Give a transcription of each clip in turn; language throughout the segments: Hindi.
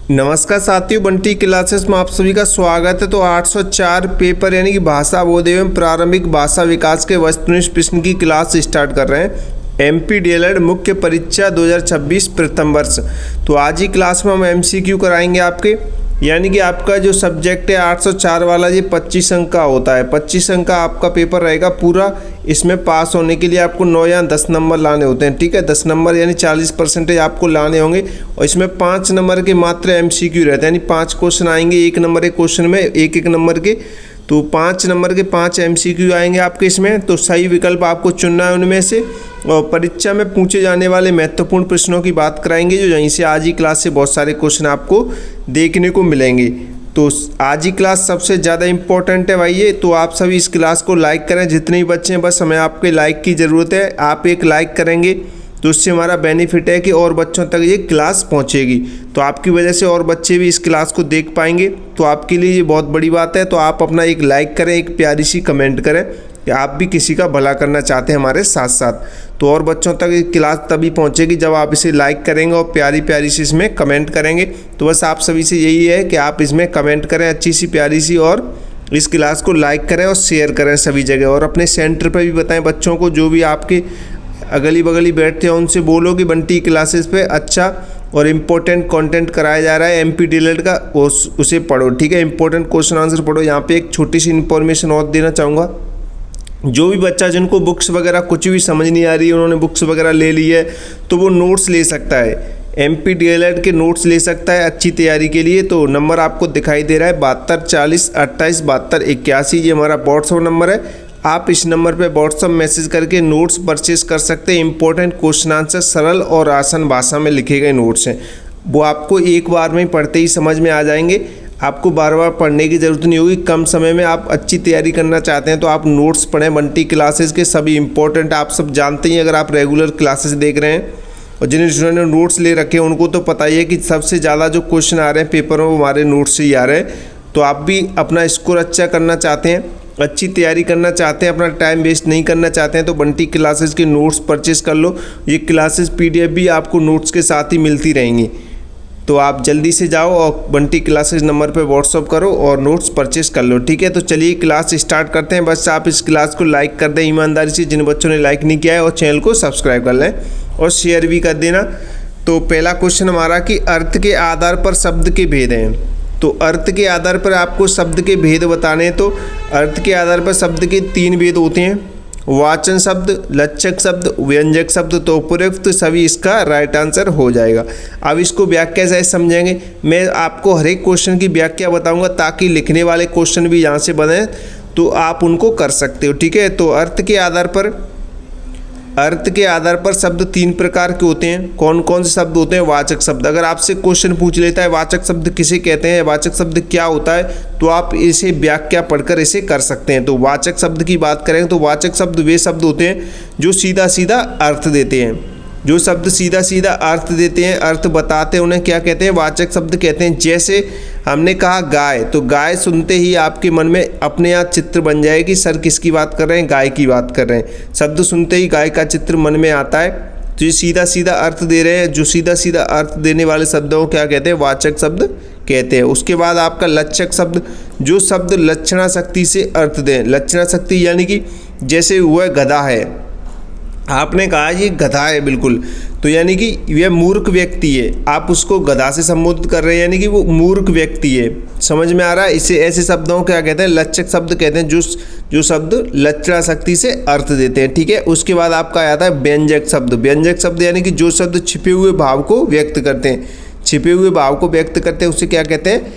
नमस्कार साथियों, बंटी क्लासेस में आप सभी का स्वागत है। तो 804 पेपर यानी कि भाषा बोध एवं प्रारंभिक भाषा विकास के वस्तुनिष्ठ प्रश्न की क्लास स्टार्ट कर रहे हैं। एमपी डीएलएड मुख्य परीक्षा 2026 प्रथम वर्ष। तो आज ही क्लास में हम एमसीक्यू कराएंगे आपके, यानी कि आपका जो सब्जेक्ट है 804 वाला ये 25 अंक का होता है। 25 अंक का आपका पेपर रहेगा पूरा। इसमें पास होने के लिए आपको 9 या 10 नंबर लाने होते हैं, ठीक है। 10 नंबर यानी 40% आपको लाने होंगे। और इसमें 5 नंबर के मात्र एमसीक्यू रहते हैं, यानी 5 क्वेश्चन आएंगे एक नंबर के क्वेश्चन में, एक नंबर के। तो 5 नंबर के 5 एमसीक्यू आएंगे आपके इसमें। तो सही विकल्प आपको चुनना है उनमें से। और परीक्षा में पूछे जाने वाले महत्वपूर्ण प्रश्नों की बात कराएंगे, जो यहीं से आज ही क्लास से बहुत सारे क्वेश्चन आपको देखने को मिलेंगे। तो आज ही क्लास सबसे ज़्यादा इम्पोर्टेंट है भाई ये। तो आप सभी इस क्लास को लाइक करें, जितने भी बच्चे हैं, बस हमें आपके लाइक की ज़रूरत है। आप एक लाइक करेंगे तो उससे हमारा बेनिफिट है कि और बच्चों तक ये क्लास पहुंचेगी। तो आपकी वजह से और बच्चे भी इस क्लास को देख पाएंगे, तो आपके लिए ये बहुत बड़ी बात है। तो आप अपना एक लाइक करें, एक प्यारी सी कमेंट करें कि आप भी किसी का भला करना चाहते हैं हमारे साथ साथ। तो और बच्चों तक ये क्लास तभी पहुंचेगी जब आप इसे लाइक करेंगे और प्यारी प्यारी सी इसमें कमेंट करेंगे। तो बस आप सभी से यही है कि आप इसमें कमेंट करें अच्छी सी प्यारी सी, और इस क्लास को लाइक करें और शेयर करें सभी जगह। और अपने सेंटर पर भी बताएं बच्चों को, जो भी आपके अगली बगली बैठते हैं उनसे बोलो कि बंटी क्लासेस पे अच्छा और इम्पोर्टेंट कंटेंट कराया जा रहा है एमपी डीएलएड का, उसे पढ़ो, ठीक है। इंपॉर्टेंट क्वेश्चन आंसर पढ़ो। यहाँ पे एक छोटी सी इन्फॉर्मेशन और देना चाहूँगा। जो भी बच्चा जिनको बुक्स वगैरह कुछ भी समझ नहीं आ रही है, उन्होंने बुक्स वगैरह ले ली है, तो वो नोट्स ले सकता है। एमपी डीएलएड के नोट्स ले सकता है अच्छी तैयारी के लिए। तो नंबर आपको दिखाई दे रहा है 72 40 28 72 81, ये हमारा व्हाट्सअप नंबर है। आप इस नंबर पे व्हाट्सअप मैसेज करके नोट्स परचेज कर सकते हैं। इंपॉर्टेंट क्वेश्चन आंसर सरल और आसान भाषा में लिखे गए नोट्स हैं, वो आपको एक बार में पढ़ते ही समझ में आ जाएंगे। आपको बार बार पढ़ने की ज़रूरत नहीं होगी। कम समय में आप अच्छी तैयारी करना चाहते हैं तो आप नोट्स पढ़ें बंटी क्लासेस के। सभी इंपॉर्टेंट आप सब जानते ही, अगर आप रेगुलर क्लासेस देख रहे हैं और जिन स्टूडेंट ने नोट्स ले रखे हैं उनको तो पता ही है कि सबसे ज़्यादा जो क्वेश्चन आ रहे हैं पेपर में वो हमारे नोट्स से ही आ रहे हैं। तो आप भी अपना स्कोर अच्छा करना चाहते हैं, अच्छी तैयारी करना चाहते हैं, अपना टाइम वेस्ट नहीं करना चाहते हैं, तो बंटी क्लासेस के नोट्स परचेस कर लो। ये क्लासेस पीडीएफ भी आपको नोट्स के साथ ही मिलती रहेंगी। तो आप जल्दी से जाओ और बंटी क्लासेस नंबर पे व्हाट्सअप करो और नोट्स परचेस कर लो, ठीक है। तो चलिए क्लास स्टार्ट करते हैं। बस आप इस क्लास को लाइक कर दें ईमानदारी से, जिन बच्चों ने लाइक नहीं किया है, और चैनल को सब्सक्राइब कर लें और शेयर भी कर देना। तो पहला क्वेश्चन हमारा कि अर्थ के आधार पर शब्द के भेद हैं। तो अर्थ के आधार पर आपको शब्द के भेद बताने हैं। तो अर्थ के आधार पर शब्द के 3 भेद होते हैं, वाचन शब्द, लक्षक शब्द, व्यंजक शब्द। तो उपरोक्त सभी इसका राइट आंसर हो जाएगा। अब इसको व्याख्या से समझेंगे। मैं आपको हर एक क्वेश्चन की व्याख्या बताऊंगा ताकि लिखने वाले क्वेश्चन भी यहाँ से बने तो आप उनको कर सकते हो, ठीक है। तो अर्थ के आधार पर शब्द 3 प्रकार के होते हैं। कौन कौन से शब्द होते हैं? वाचक शब्द। अगर आपसे क्वेश्चन पूछ लेता है वाचक शब्द किसे कहते हैं, वाचक शब्द क्या होता है, तो आप इसे व्याख्या पढ़कर इसे कर सकते हैं। तो वाचक शब्द की बात करें तो वाचक शब्द वे शब्द होते हैं जो सीधा सीधा अर्थ देते हैं। जो शब्द सीधा सीधा अर्थ देते हैं, अर्थ बताते हैं, उन्हें क्या कहते हैं? वाचक शब्द कहते हैं। जैसे हमने कहा गाय, तो गाय सुनते ही आपके मन में अपने आप चित्र बन जाएगी, सर किसकी बात कर रहे हैं? गाय की बात कर रहे हैं। शब्द सुनते ही गाय का चित्र मन में आता है। तो ये सीधा सीधा अर्थ दे रहे हैं। जो सीधा सीधा अर्थ देने वाले शब्दों को क्या कहते हैं? वाचक शब्द कहते हैं। उसके बाद आपका लक्षक शब्द, जो शब्द लक्षणा शक्ति से अर्थ दें। लक्षणा शक्ति यानी कि जैसे वह गधा है, आपने कहा ये गधा है बिल्कुल, तो यानी कि यह मूर्ख व्यक्ति है, आप उसको गधा से संबोधित कर रहे हैं, यानी कि वो मूर्ख व्यक्ति है। समझ में आ रहा है? इसे ऐसे शब्दों को क्या कहते हैं? लक्षक शब्द कहते हैं, जो शब्द लक्षणा शक्ति से अर्थ देते हैं, ठीक है। उसके बाद आपका आता है व्यंजक शब्द। व्यंजक शब्द यानी कि जो शब्द छिपे हुए भाव को व्यक्त करते हैं, छिपे हुए भाव को व्यक्त करते हैं, उसे क्या कहते हैं?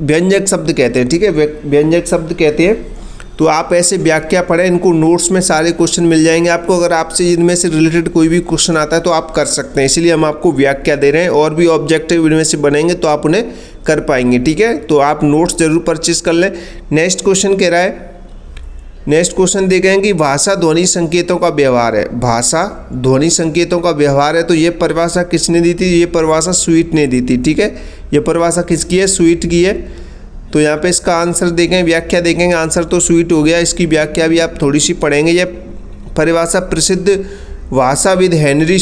व्यंजक शब्द कहते हैं, ठीक है। व्यंजक शब्द कहते हैं। तो आप ऐसे व्याख्या पढ़ें, इनको नोट्स में सारे क्वेश्चन मिल जाएंगे आपको। अगर आपसे इनमें से रिलेटेड कोई भी क्वेश्चन आता है तो आप कर सकते हैं, इसलिए हम आपको व्याख्या दे रहे हैं। और भी ऑब्जेक्टिव इनमें से बनेंगे तो आप उन्हें कर पाएंगे, ठीक है। तो आप नोट्स जरूर परचेज कर लें। नेक्स्ट क्वेश्चन कह रहा है, नेक्स्ट क्वेश्चन देखेंगे कि भाषा ध्वनि संकेतों का व्यवहार है। भाषा ध्वनि संकेतों का व्यवहार है, तो ये परिभाषा किसने दी थी? ये परिभाषा स्वीट ने दी थी, ठीक है। ये परिभाषा किसकी है? स्वीट की है। तो यहाँ पे इसका आंसर देखें, व्याख्या देखेंगे। आंसर तो स्वीट हो गया, इसकी व्याख्या भी आप थोड़ी सी पढ़ेंगे। यह परिभाषा प्रसिद्ध भाषाविद हेनरी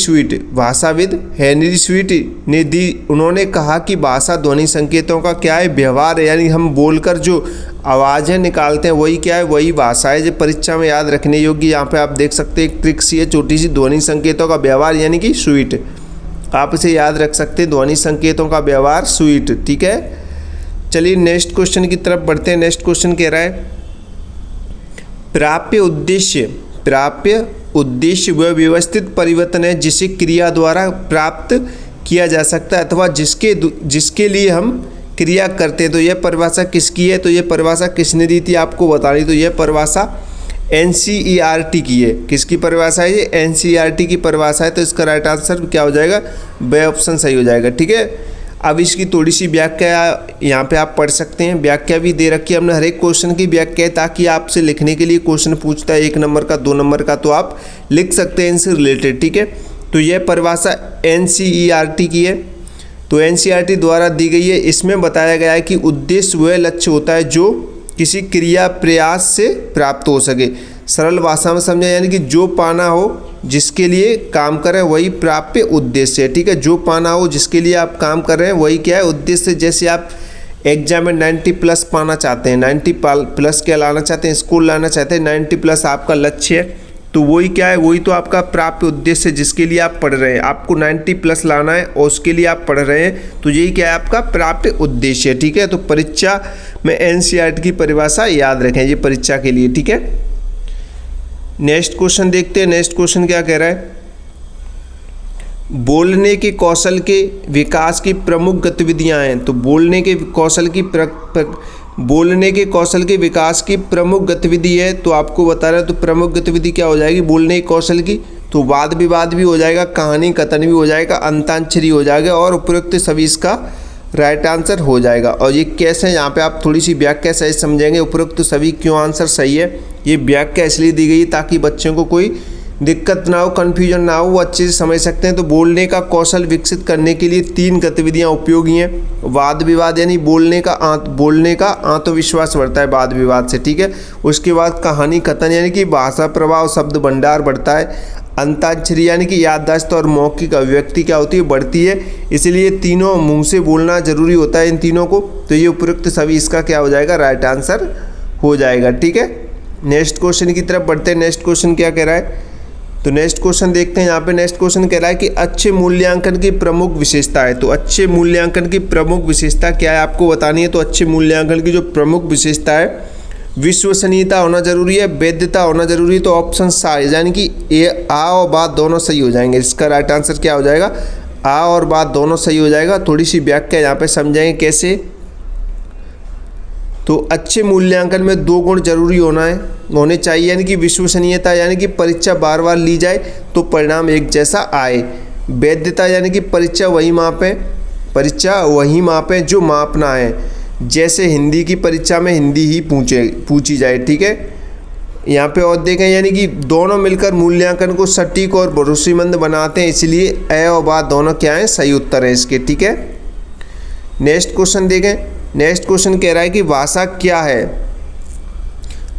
स्वीट ने दी। उन्होंने कहा कि भाषा ध्वनि संकेतों का क्या है, व्यवहार है, यानी हम बोलकर जो आवाज़ें निकालते हैं वही क्या है, वही भाषा है। जो परीक्षा में याद रखने योग्य, यहाँ पे आप देख सकते हैं एक ट्रिक सी है छोटी सी, ध्वनि संकेतों का व्यवहार यानी कि स्वीट, आप इसे याद रख सकते हैं, ध्वनि संकेतों का व्यवहार स्वीट। ठीक है, चलिए नेक्स्ट क्वेश्चन की तरफ बढ़ते हैं। नेक्स्ट क्वेश्चन कह रहा है प्राप्य उद्देश्य वह व्यवस्थित परिवर्तन है जिसे क्रिया द्वारा प्राप्त किया जा सकता है अथवा जिसके लिए हम क्रिया करते हैं। तो यह परिभाषा किसकी है, तो यह परिभाषा किसने दी थी आपको बतानी, तो यह परिभाषा NCERT की है। किसकी परिभाषा है ये, NCERT की परिभाषा है। तो इसका राइट आंसर क्या हो जाएगा, ब ऑप्शन सही हो जाएगा। ठीक है, अब इसकी थोड़ी सी व्याख्या यहाँ पे आप पढ़ सकते हैं, व्याख्या भी दे रखी है हमने, हर एक क्वेश्चन की व्याख्या है, ताकि आपसे लिखने के लिए क्वेश्चन पूछता है 1 नंबर का 2 नंबर का, तो आप लिख सकते हैं इनसे रिलेटेड। ठीक है, तो यह परिभाषा NCERT की है, तो NCERT द्वारा दी गई है। इसमें बताया गया है कि उद्देश्य वह लक्ष्य होता है जो किसी क्रिया प्रयास से प्राप्त हो सके। सरल भाषा में समझा, यानी कि जो पाना हो जिसके लिए काम कर रहे हैं वही प्राप्य उद्देश्य है। ठीक है, जो पाना हो जिसके लिए आप काम कर रहे हैं वही क्या है, उद्देश्य। जैसे आप एग्जाम में 90+ पाना चाहते हैं, 90+ क्या लाना चाहते हैं, स्कोर लाना चाहते हैं, 90+ आपका लक्ष्य है, तो वही क्या है, वही तो आपका प्राप्य उद्देश्य है जिसके लिए आप पढ़ रहे हैं। आपको 90+ लाना है और उसके लिए आप पढ़ रहे हैं, तो यही क्या है, आपका प्राप्य उद्देश्य है। ठीक है, तो परीक्षा में NCERT की परिभाषा याद रखें, ये परीक्षा के लिए। ठीक है, नेक्स्ट क्वेश्चन देखते हैं। नेक्स्ट क्वेश्चन क्या कह रहा है, बोलने के कौशल के विकास की प्रमुख गतिविधियां हैं। तो बोलने के कौशल के विकास की प्रमुख गतिविधि है, तो आपको बता रहा है, तो प्रमुख गतिविधि क्या हो जाएगी बोलने के कौशल की, तो वाद विवाद भी हो जाएगा, कहानी कथन भी हो जाएगा, अंताक्षरी हो जाएगा और उपयुक्त सभी इसका राइट आंसर हो जाएगा। और ये कैसे, यहाँ पे आप थोड़ी सी व्याख्या सही समझेंगे, उपयुक्त सभी क्यों आंसर सही है। ये व्याख्या इसलिए दी गई ताकि बच्चों को कोई दिक्कत ना हो, कन्फ्यूजन ना हो, वो अच्छे से समझ सकते हैं। तो बोलने का कौशल विकसित करने के लिए 3 गतिविधियां उपयोगी हैं। वाद विवाद, यानी बोलने का आत्मविश्वास बढ़ता है वाद विवाद से। ठीक है, उसके बाद कहानी कथन, यानी कि भाषा प्रभाव शब्द भंडार बढ़ता है। अंताक्षरी, यानी कि याददाश्त और मौखिक अभिव्यक्ति क्या होती है, बढ़ती है। इसलिए तीनों मुंह से बोलना जरूरी होता है इन तीनों को, तो ये उपयुक्त सभी इसका क्या हो जाएगा, राइट आंसर हो जाएगा। ठीक है, नेक्स्ट क्वेश्चन की तरफ बढ़ते हैं। नेक्स्ट क्वेश्चन क्या कह रहा है, तो नेक्स्ट क्वेश्चन देखते हैं। यहाँ पे नेक्स्ट क्वेश्चन कह रहा है कि अच्छे मूल्यांकन की प्रमुख विशेषता है। तो अच्छे मूल्यांकन की प्रमुख विशेषता क्या है आपको बतानी है। तो अच्छे मूल्यांकन की जो प्रमुख विशेषता है, विश्वसनीयता होना जरूरी है, वैधता होना जरूरी है। तो ऑप्शन सा, यानी कि ए आ और बात दोनों सही हो जाएंगे। इसका राइट आंसर क्या हो जाएगा, आ और बात दोनों सही हो जाएगा। थोड़ी सी व्याख्या यहाँ पे समझाएंगे कैसे। तो अच्छे मूल्यांकन में 2 गुण जरूरी होने चाहिए, यानी कि विश्वसनीयता, यानी कि परीक्षा बार बार ली जाए तो परिणाम एक जैसा आए। वैधता, यानी कि परीक्षा वही मापें जो मापना है। जैसे हिंदी की परीक्षा में हिंदी ही पूछी जाए। ठीक है, यहाँ पे और देखें, यानी कि दोनों मिलकर मूल्यांकन को सटीक और भरोसेमंद बनाते हैं, इसलिए ए और बात दोनों क्या है, सही उत्तर है इसके। ठीक है, नेक्स्ट क्वेश्चन देखें। नेक्स्ट क्वेश्चन कह रहा है कि भाषा क्या है।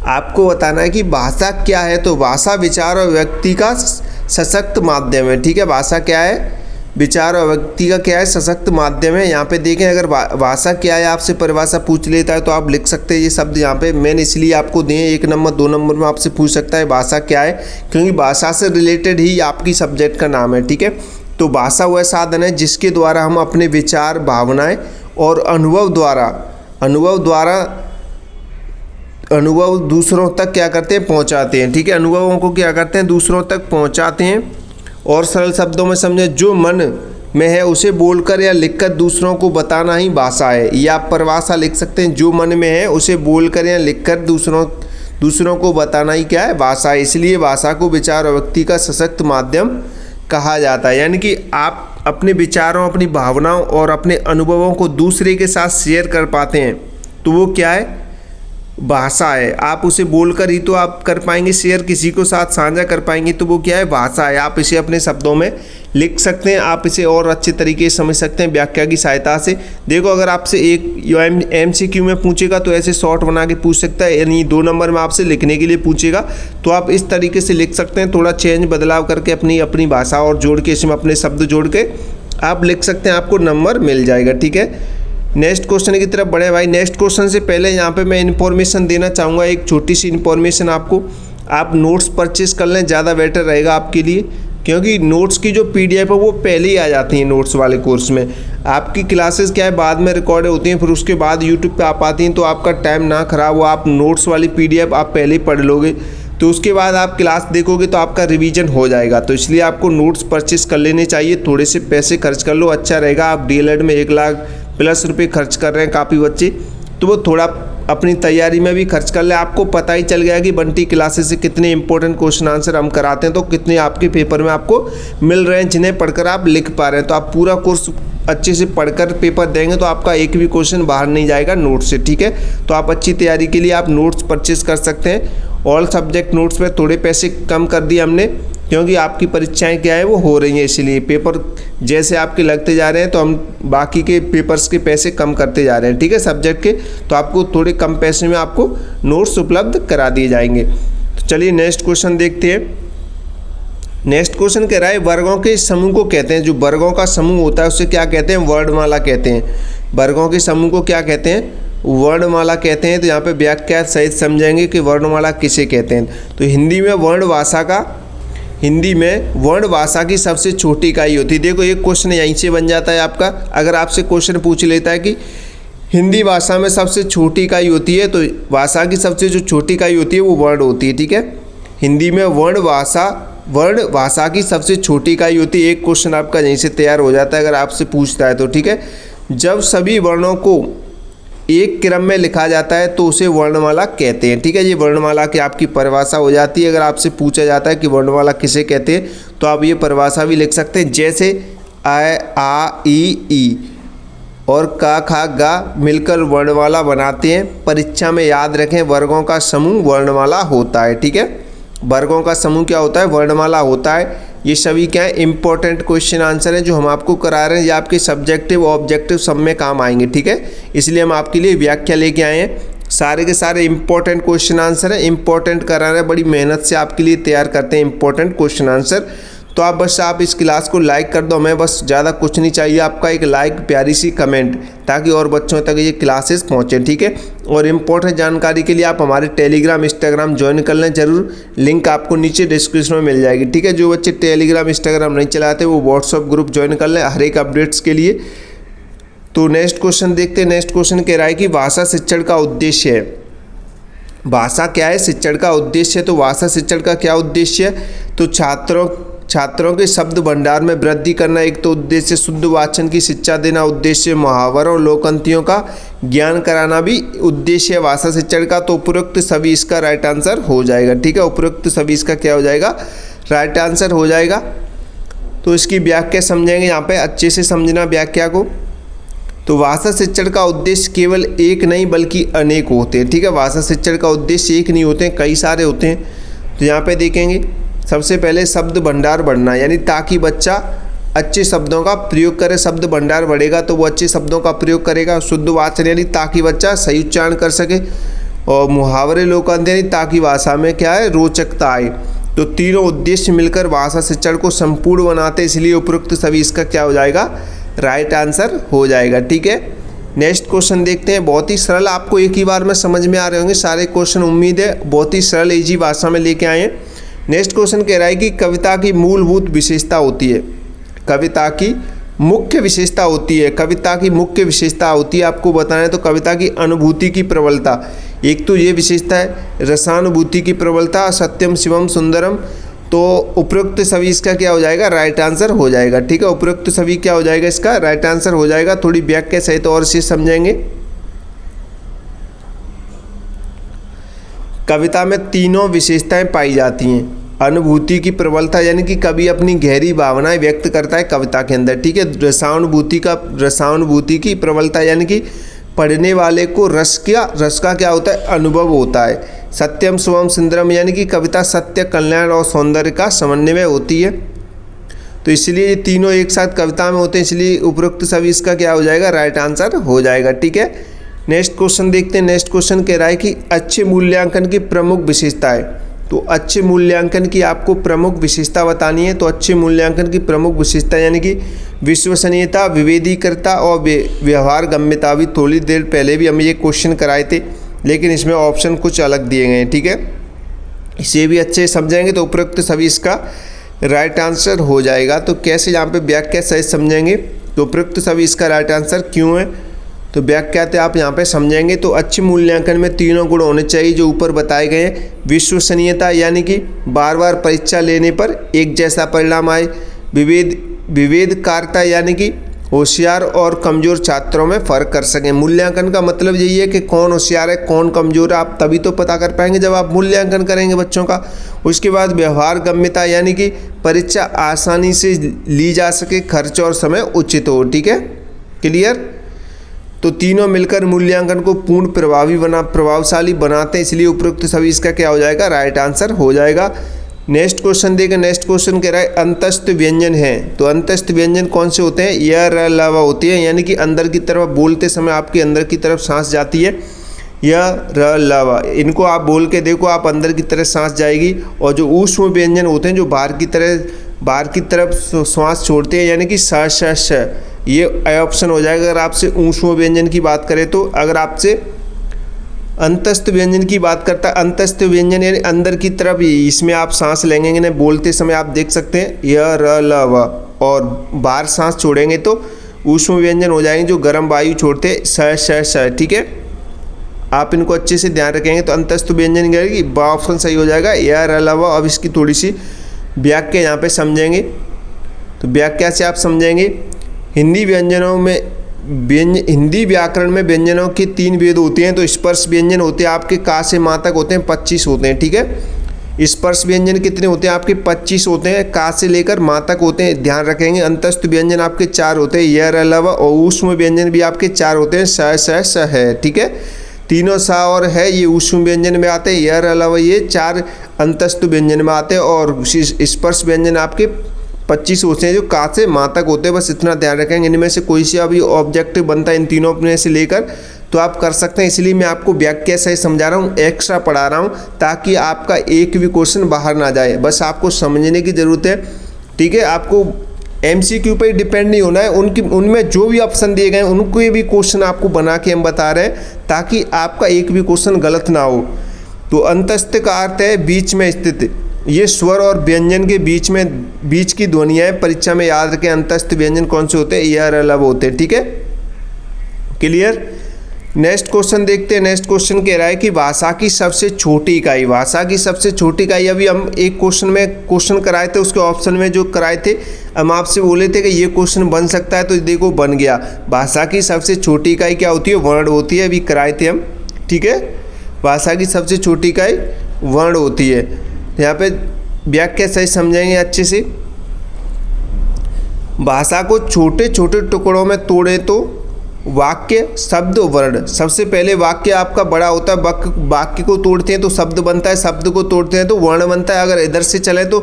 आपको बताना है कि भाषा क्या है। तो भाषा विचार और व्यक्ति का सशक्त माध्यम है। ठीक है, भाषा क्या है, विचार और व्यक्ति का क्या है, सशक्त माध्यम है। यहाँ पे देखें, अगर भाषा क्या है आपसे परिभाषा पूछ लेता है तो आप लिख सकते हैं ये शब्द यहाँ पे मैंने इसलिए आपको दिए 1 नंबर 2 नंबर में आपसे पूछ सकता है भाषा क्या है, क्योंकि भाषा से रिलेटेड ही आपकी सब्जेक्ट का नाम है। ठीक है, तो भाषा वह साधन है जिसके द्वारा हम अपने विचार, भावनाएं और अनुभव दूसरों तक क्या करते हैं, पहुंचाते हैं। ठीक है, अनुभवों को क्या करते हैं, दूसरों तक पहुंचाते हैं। और सरल शब्दों में समझें, जो मन में है उसे बोलकर या लिखकर दूसरों को बताना ही भाषा है। या आप परिभाषा लिख सकते हैं, जो मन में है उसे बोलकर या लिखकर दूसरों को बताना ही क्या है, भाषा है। इसलिए भाषा को विचार और व्यक्ति का सशक्त माध्यम कहा जाता है। यानी कि आप अपने विचारों, अपनी भावनाओं और अपने अनुभवों को दूसरे के साथ शेयर कर पाते हैं, तो वो क्या है, भाषा है। आप उसे बोलकर ही तो आप कर पाएंगे शेयर, किसी को साथ साझा कर पाएंगे, तो वो क्या है, भाषा है। आप इसे अपने शब्दों में लिख सकते हैं, आप इसे और अच्छे तरीके से समझ सकते हैं व्याख्या की सहायता से। देखो अगर आपसे एक MCQ में पूछेगा तो ऐसे शॉर्ट बना के पूछ सकता है, यानी 2 नंबर में आपसे लिखने के लिए पूछेगा तो आप इस तरीके से लिख सकते हैं, थोड़ा चेंज बदलाव करके अपनी भाषा और जोड़ के इसमें अपने शब्द जोड़ के आप लिख सकते हैं, आपको नंबर मिल जाएगा। ठीक है, नेक्स्ट क्वेश्चन की तरफ बढ़े भाई। नेक्स्ट क्वेश्चन से पहले यहाँ पे मैं इन्फॉर्मेशन देना चाहूँगा, एक छोटी सी इन्फॉर्मेशन आपको। आप नोट्स परचेस कर लें, ज़्यादा बेटर रहेगा आपके लिए, क्योंकि नोट्स की जो PDF है वो पहले ही आ जाती हैं नोट्स वाले कोर्स में। आपकी क्लासेस क्या है बाद में रिकॉर्ड होती हैं, फिर उसके बाद यूट्यूब पे आ पाती हैं, तो आपका टाइम ना ख़राब हो, आप नोट्स वाली PDF आप पहले ही पढ़ लोगे, तो उसके बाद आप क्लास देखोगे तो आपका रिवीजन हो जाएगा। तो इसलिए आपको नोट्स परचेस कर लेने चाहिए, थोड़े से पैसे खर्च कर लो, अच्छा रहेगा। आप DLED में 1 लाख प्लस रुपये खर्च कर रहे हैं काफ़ी बच्चे, तो वो थोड़ा अपनी तैयारी में भी खर्च कर ले। आपको पता ही चल गया कि बंटी क्लासेस से कितने इंपॉर्टेंट क्वेश्चन आंसर हम कराते हैं, तो कितने आपके पेपर में आपको मिल रहे हैं जिन्हें पढ़कर आप लिख पा रहे हैं। तो आप पूरा कोर्स अच्छे से पढ़कर पेपर देंगे तो आपका एक भी क्वेश्चन बाहर नहीं जाएगा नोट्स से। ठीक है, तो आप अच्छी तैयारी के लिए आप नोट्स परचेस कर सकते हैं। ऑल सब्जेक्ट नोट्स पे थोड़े पैसे कम कर दिए हमने, क्योंकि आपकी परीक्षाएं क्या है वो हो रही हैं, इसलिए पेपर जैसे आपके लगते जा रहे हैं तो हम बाकी के पेपर्स के पैसे कम करते जा रहे हैं। ठीक है, सब्जेक्ट के, तो आपको थोड़े कम पैसे में आपको नोट्स उपलब्ध करा दिए जाएंगे। तो चलिए नेक्स्ट क्वेश्चन देखते हैं। नेक्स्ट क्वेश्चन कह रहा है वर्गों के समूह को कहते हैं, जो वर्गों का समूह होता है उससे क्या कहते हैं, वर्णमाला कहते हैं। वर्गों के समूह को क्या कहते हैं, वर्णमाला कहते हैं। तो यहाँ पे व्याख्या सहित समझेंगे कि वर्णमाला किसे कहते हैं। तो हिंदी में वर्ण भाषा की सबसे छोटी इकाई होती है। देखो एक क्वेश्चन यहीं से बन जाता है आपका, अगर आपसे क्वेश्चन पूछ लेता है कि हिंदी भाषा में सबसे छोटी इकाई होती है, तो भाषा की सबसे जो छोटी इकाई होती है वो वर्ण होती है। ठीक है, हिंदी में वर्ण भाषा की सबसे छोटी इकाई होती है। एक क्वेश्चन आपका यहीं से तैयार हो जाता है अगर आपसे पूछता है तो। ठीक है, जब सभी वर्णों को एक क्रम में लिखा जाता है तो उसे वर्णमाला कहते हैं। ठीक है, ये वर्णमाला की आपकी परिभाषा हो जाती है। अगर आपसे पूछा जाता है कि वर्णमाला किसे कहते हैं तो आप ये परिभाषा भी लिख सकते हैं, जैसे अ आ ई ई और क ख ग मिलकर वर्णमाला बनाते हैं। परीक्षा में याद रखें, वर्गों का समूह वर्णमाला होता है। ठीक है, वर्गों का समूह क्या होता है, वर्णमाला होता है। ये सभी क्या है, इंपॉर्टेंट क्वेश्चन आंसर हैं जो हम आपको करा रहे हैं। ये आपके सब्जेक्टिव ऑब्जेक्टिव सब में काम आएंगे। ठीक है, इसलिए हम आपके लिए व्याख्या लेके आए हैं। सारे के सारे इंपॉर्टेंट क्वेश्चन आंसर हैं, इंपॉर्टेंट करा रहे हैं, बड़ी मेहनत से आपके लिए तैयार करते हैं इंपॉर्टेंट क्वेश्चन आंसर। तो आप इस क्लास को लाइक कर दो, हमें बस ज़्यादा कुछ नहीं चाहिए, आपका एक लाइक, प्यारी सी कमेंट, ताकि और बच्चों तक ये क्लासेस पहुँचे। ठीक है, और इम्पोर्टेंट जानकारी के लिए आप हमारे टेलीग्राम इंस्टाग्राम ज्वाइन कर लें ज़रूर, लिंक आपको नीचे डिस्क्रिप्शन में मिल जाएगी। ठीक है, जो बच्चे टेलीग्राम इंस्टाग्राम नहीं चलाते वो व्हाट्सअप ग्रुप ज्वाइन कर लें हर एक अपडेट्स के लिए। तो नेक्स्ट क्वेश्चन देखते हैं। नेक्स्ट क्वेश्चन कह रहा है कि भाषा शिक्षण का उद्देश्य है। भाषा क्या है, शिक्षण का उद्देश्य। तो भाषा शिक्षण का क्या उद्देश्य है, तो छात्रों के शब्द भंडार में वृद्धि करना एक तो उद्देश्य, शुद्ध वाचन की शिक्षा देना उद्देश्य, मुहावरों और लोकंतियों का ज्ञान कराना भी उद्देश्य है भाषा शिक्षण का। तो उपरोक्त सभी इसका राइट आंसर हो जाएगा। ठीक है, उपरोक्त सभी इसका क्या हो जाएगा, राइट आंसर हो जाएगा। तो इसकी व्याख्या समझेंगे, यहाँ पे अच्छे से समझना व्याख्या को। तो भाषा शिक्षण का उद्देश्य केवल एक नहीं बल्कि अनेक होते हैं। ठीक है, भाषा शिक्षण का उद्देश्य एक नहीं होते हैं, कई सारे होते हैं। तो यहाँ पे देखेंगे सबसे पहले शब्द भंडार बढ़ना, यानी ताकि बच्चा अच्छे शब्दों का प्रयोग करे। शब्द भंडार बढ़ेगा तो वो अच्छे शब्दों का प्रयोग करेगा। शुद्ध वाचन यानी ताकि बच्चा सही उच्चारण कर सके, और मुहावरे लोकांत यानी ताकि भाषा में क्या है, रोचकता आए। तो तीनों उद्देश्य मिलकर भाषा शिक्षण को संपूर्ण बनाते, इसलिए उपरोक्त सभी इसका क्या हो जाएगा, राइट आंसर हो जाएगा। ठीक है, नेक्स्ट क्वेश्चन देखते हैं। बहुत ही सरल, आपको एक ही बार में समझ में आ रहे होंगे सारे क्वेश्चन, उम्मीद है बहुत ही सरल इजी भाषा में लेके आए हैं। नेक्स्ट क्वेश्चन कह रहा है कि कविता की मूलभूत विशेषता होती है। कविता की मुख्य विशेषता होती है। कविता की मुख्य विशेषता होती है, आपको बताना है तो कविता की अनुभूति की प्रबलता। एक तो ये विशेषता है रसानुभूति की प्रबलता, सत्यम शिवम सुंदरम। तो उपरोक्त सभी इसका क्या हो जाएगा, राइट आंसर हो जाएगा। ठीक है, उपरोक्त सभी क्या हो जाएगा, इसका राइट आंसर हो जाएगा। थोड़ी व्याख्या सहित और से समझेंगे। कविता में तीनों विशेषताएं पाई जाती हैं। अनुभूति की प्रबलता यानी कि कवि अपनी गहरी भावनाएं व्यक्त करता है कविता के अंदर। ठीक है, रसानुभूति की प्रबलता यानी कि पढ़ने वाले को रस का क्या होता है, अनुभव होता है। सत्यम शिवम सुंदरम यानी कि कविता सत्य, कल्याण और सौंदर्य का समन्वय होती है। तो इसलिए ये तीनों एक साथ कविता में होते हैं, इसलिए उपरोक्त सभी इसका क्या हो जाएगा, राइट आंसर हो जाएगा। ठीक है, नेक्स्ट क्वेश्चन देखते हैं। नेक्स्ट क्वेश्चन कह रहा है कि अच्छे मूल्यांकन की प्रमुख विशेषताएं। तो अच्छे मूल्यांकन की आपको प्रमुख विशेषता बतानी है। तो अच्छे मूल्यांकन की प्रमुख विशेषता यानी कि विश्वसनीयता, विभेदीकरता और व्यवहार गम्यता। अभी थोड़ी देर पहले भी हम ये क्वेश्चन कराए थे, लेकिन इसमें ऑप्शन कुछ अलग दिए गए हैं। ठीक है, इसे भी अच्छे समझेंगे तो उपरोक्त सभी इसका राइट आंसर हो जाएगा। तो कैसे यहाँ पे व्याख्या सहित समझेंगे, तो उपरोक्त सभी इसका राइट आंसर क्यों है, तो व्याख्या आप यहाँ पे समझेंगे। तो अच्छे मूल्यांकन में तीनों गुण होने चाहिए जो ऊपर बताए गए हैं। विश्वसनीयता यानी कि बार बार परीक्षा लेने पर एक जैसा परिणाम आए। विभेदकारता यानी कि होशियार और कमज़ोर छात्रों में फ़र्क कर सकें। मूल्यांकन का मतलब यही है कि कौन होशियार है कौन कमज़ोर है, आप तभी तो पता कर पाएंगे जब आप मूल्यांकन करेंगे बच्चों का। उसके बाद व्यवहार गम्यता यानी कि परीक्षा आसानी से ली जा सके, खर्च और समय उचित हो। ठीक है, क्लियर। तो तीनों मिलकर मूल्यांकन को पूर्ण प्रभावशाली बनाते हैं, इसलिए उपरोक्त सभी इसका क्या हो जाएगा, राइट आंसर हो जाएगा। नेक्स्ट क्वेश्चन देखें। नेक्स्ट क्वेश्चन कह रहा है अंतस्थ व्यंजन है। तो अंतस्थ व्यंजन कौन से होते हैं, य र ल व होती है, यानी कि अंदर की तरफ बोलते समय आपके अंदर की तरफ सांस जाती है, य र ल व। इनको आप बोल के देखो, आप अंदर की तरफ सांस जाएगी। और जो ऊष्म व्यंजन होते हैं जो बाहर की तरफ श्वास छोड़ते हैं, यानी कि स श श, ये ऑप्शन हो जाएगा अगर आपसे ऊष्म व्यंजन की बात करें तो। अगर आपसे अंतस्थ व्यंजन की बात करता है, अंतस्थ व्यंजन यानी अंदर की तरफ, इसमें आप सांस लेंगे ना बोलते समय, आप देख सकते हैं य र ल व, और बाहर सांस छोड़ेंगे तो ऊष्म व्यंजन हो जाएंगे जो गर्म वायु छोड़ते हैं, स श श। ठीक है, आप इनको अच्छे से ध्यान रखेंगे तो अंतस्थ व्यंजन करेगी, ब ऑप्शन सही हो जाएगा, य र ल व। अब इसकी थोड़ी सी व्याख्या यहाँ पे समझेंगे। तो व्याख्या से आप समझेंगे, हिंदी व्याकरण में व्यंजनों के 3 भेद होते हैं। तो स्पर्श व्यंजन होते हैं आपके का से माँ तक होते हैं, 25 होते हैं। ठीक है, स्पर्श व्यंजन कितने होते हैं आपके, 25 होते हैं, का से लेकर माँ तक होते हैं, ध्यान रखेंगे। अंतस्थ व्यंजन आपके 4 होते हैं, य र ल व। और ऊष्म व्यंजन भी आपके 4 होते हैं, स श स है। ठीक है, तीनों सा और है ये ऊष्म व्यंजन में आते हैं, य र ल व ये 4 अंतस्थ व्यंजन में आते हैं। और स्पर्श व्यंजन आपके 25 होते हैं जो का से माँ तक होते हैं। बस इतना ध्यान रखेंगे। इनमें से कोई सी अभी ऑब्जेक्टिव बनता है इन तीनों में से लेकर तो आप कर सकते हैं, इसलिए मैं आपको व्याख्या सही समझा रहा हूँ, एक्स्ट्रा पढ़ा रहा हूँ ताकि आपका एक भी क्वेश्चन बाहर ना जाए। बस आपको समझने की ज़रूरत है। ठीक है, आपको MCQ पर डिपेंड नहीं होना है, उनमें जो भी ऑप्शन दिए गए हैं उनको भी क्वेश्चन आपको बना के हम बता रहे हैं ताकि आपका एक भी क्वेश्चन गलत ना हो। तो अंतस्थ का अर्थ है बीच में स्थित, ये स्वर और व्यंजन के बीच की ध्वनियाँ परीक्षा में याद रखें। अंतस्थ व्यंजन कौन से होते हैं, य र ल व होते हैं। ठीक है, क्लियर। नेक्स्ट क्वेश्चन देखते हैं। नेक्स्ट क्वेश्चन कह रहा है कि भाषा की सबसे छोटी इकाई। भाषा की सबसे छोटी इकाई, अभी हम एक क्वेश्चन कराए थे, उसके ऑप्शन में जो कराए थे हम आपसे बोले थे कि ये क्वेश्चन बन सकता है, तो देखो बन गया। भाषा की सबसे छोटी इकाई क्या होती है, वर्ण होती है, अभी कराए थे हम। ठीक है, भाषा की सबसे छोटी इकाई वर्ण होती है। यहाँ पे व्याख्या सही समझेंगे अच्छे से। भाषा को छोटे छोटे टुकड़ों में तोड़े तो वाक्य, शब्द, वर्ण। सबसे पहले वाक्य आपका बड़ा होता है, वाक्य को तोड़ते हैं तो शब्द बनता है, शब्द को तोड़ते हैं तो वर्ण बनता है। अगर इधर से चले तो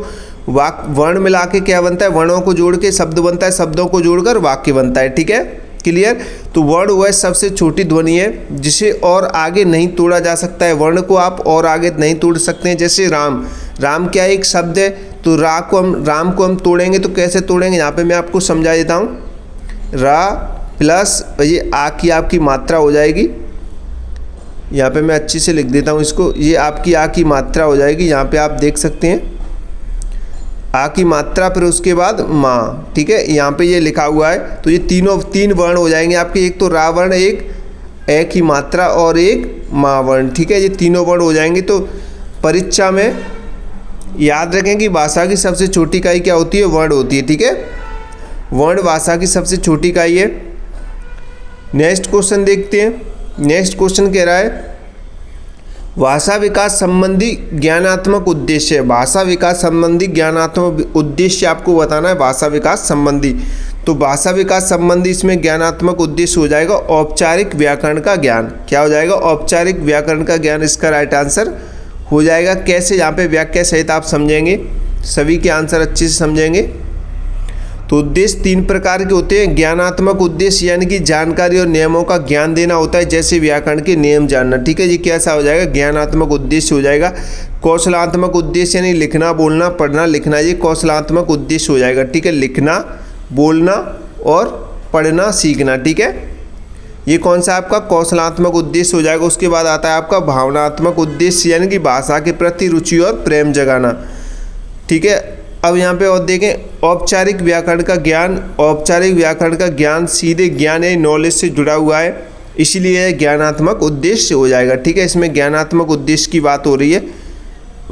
वर्ण मिला के क्या बनता है, वर्णों को जोड़ के शब्द बनता है, शब्दों को जोड़कर वाक्य बनता है। ठीक है, क्लियर। तो वर्ण वह सबसे छोटी ध्वनि है जिसे और आगे नहीं तोड़ा जा सकता है। वर्ण को आप और आगे नहीं तोड़ सकते हैं। जैसे राम, राम क्या एक शब्द है, तो राम को हम तोड़ेंगे तो कैसे तोड़ेंगे, यहाँ पे मैं आपको समझा देता हूँ। रा प्लस ये आ की आपकी मात्रा हो जाएगी, यहाँ पे मैं अच्छी से लिख देता हूँ इसको, ये आपकी आ की मात्रा हो जाएगी। यहाँ पे आप देख सकते हैं आ की मात्रा, फिर उसके बाद माँ। ठीक है, यहाँ पे ये लिखा हुआ है। तो ये तीन वर्ण हो जाएंगे आपके, एक तो रा वर्ण, एक ए की मात्रा और एक माँ वर्ण। ठीक है, ये तीनों वर्ण हो जाएंगे। तो परीक्षा में याद रखें कि भाषा की सबसे छोटी इकाई क्या होती है, वर्ण होती है। ठीक है, वर्ण भाषा की सबसे छोटी इकाई है। नेक्स्ट क्वेश्चन देखते हैं। नेक्स्ट क्वेश्चन कह रहा है भाषा विकास संबंधी ज्ञानात्मक उद्देश्य। भाषा विकास संबंधी ज्ञानात्मक उद्देश्य आपको बताना है। भाषा विकास संबंधी, तो भाषा विकास संबंधी इसमें ज्ञानात्मक उद्देश्य हो जाएगा औपचारिक व्याकरण का ज्ञान। क्या हो जाएगा, औपचारिक व्याकरण का ज्ञान इसका राइट आंसर हो जाएगा। कैसे, यहाँ पे व्याख्या सहित आप समझेंगे, सभी के आंसर अच्छे से समझेंगे। तो उद्देश्य 3 प्रकार के होते हैं। ज्ञानात्मक उद्देश्य यानी कि जानकारी और नियमों का ज्ञान देना होता है, जैसे व्याकरण के नियम जानना। ठीक है, ये कैसा हो जाएगा, ज्ञानात्मक उद्देश्य हो जाएगा। कौशलात्मक उद्देश्य यानी लिखना, बोलना, पढ़ना, लिखना, ये कौशलात्मक उद्देश्य हो जाएगा। ठीक है, लिखना, बोलना और पढ़ना, सीखना। ठीक है, ये कौन सा आपका कौशलात्मक उद्देश्य हो जाएगा। उसके बाद आता है आपका भावनात्मक उद्देश्य यानी कि भाषा के प्रति रुचि और प्रेम जगाना। ठीक है, अब यहाँ पे और देखें, औपचारिक व्याकरण का ज्ञान। औपचारिक व्याकरण का ज्ञान सीधे ज्ञान या नॉलेज से जुड़ा हुआ है, इसलिए ज्ञानात्मक उद्देश्य हो जाएगा। ठीक है, इसमें ज्ञानात्मक उद्देश्य की बात हो रही है,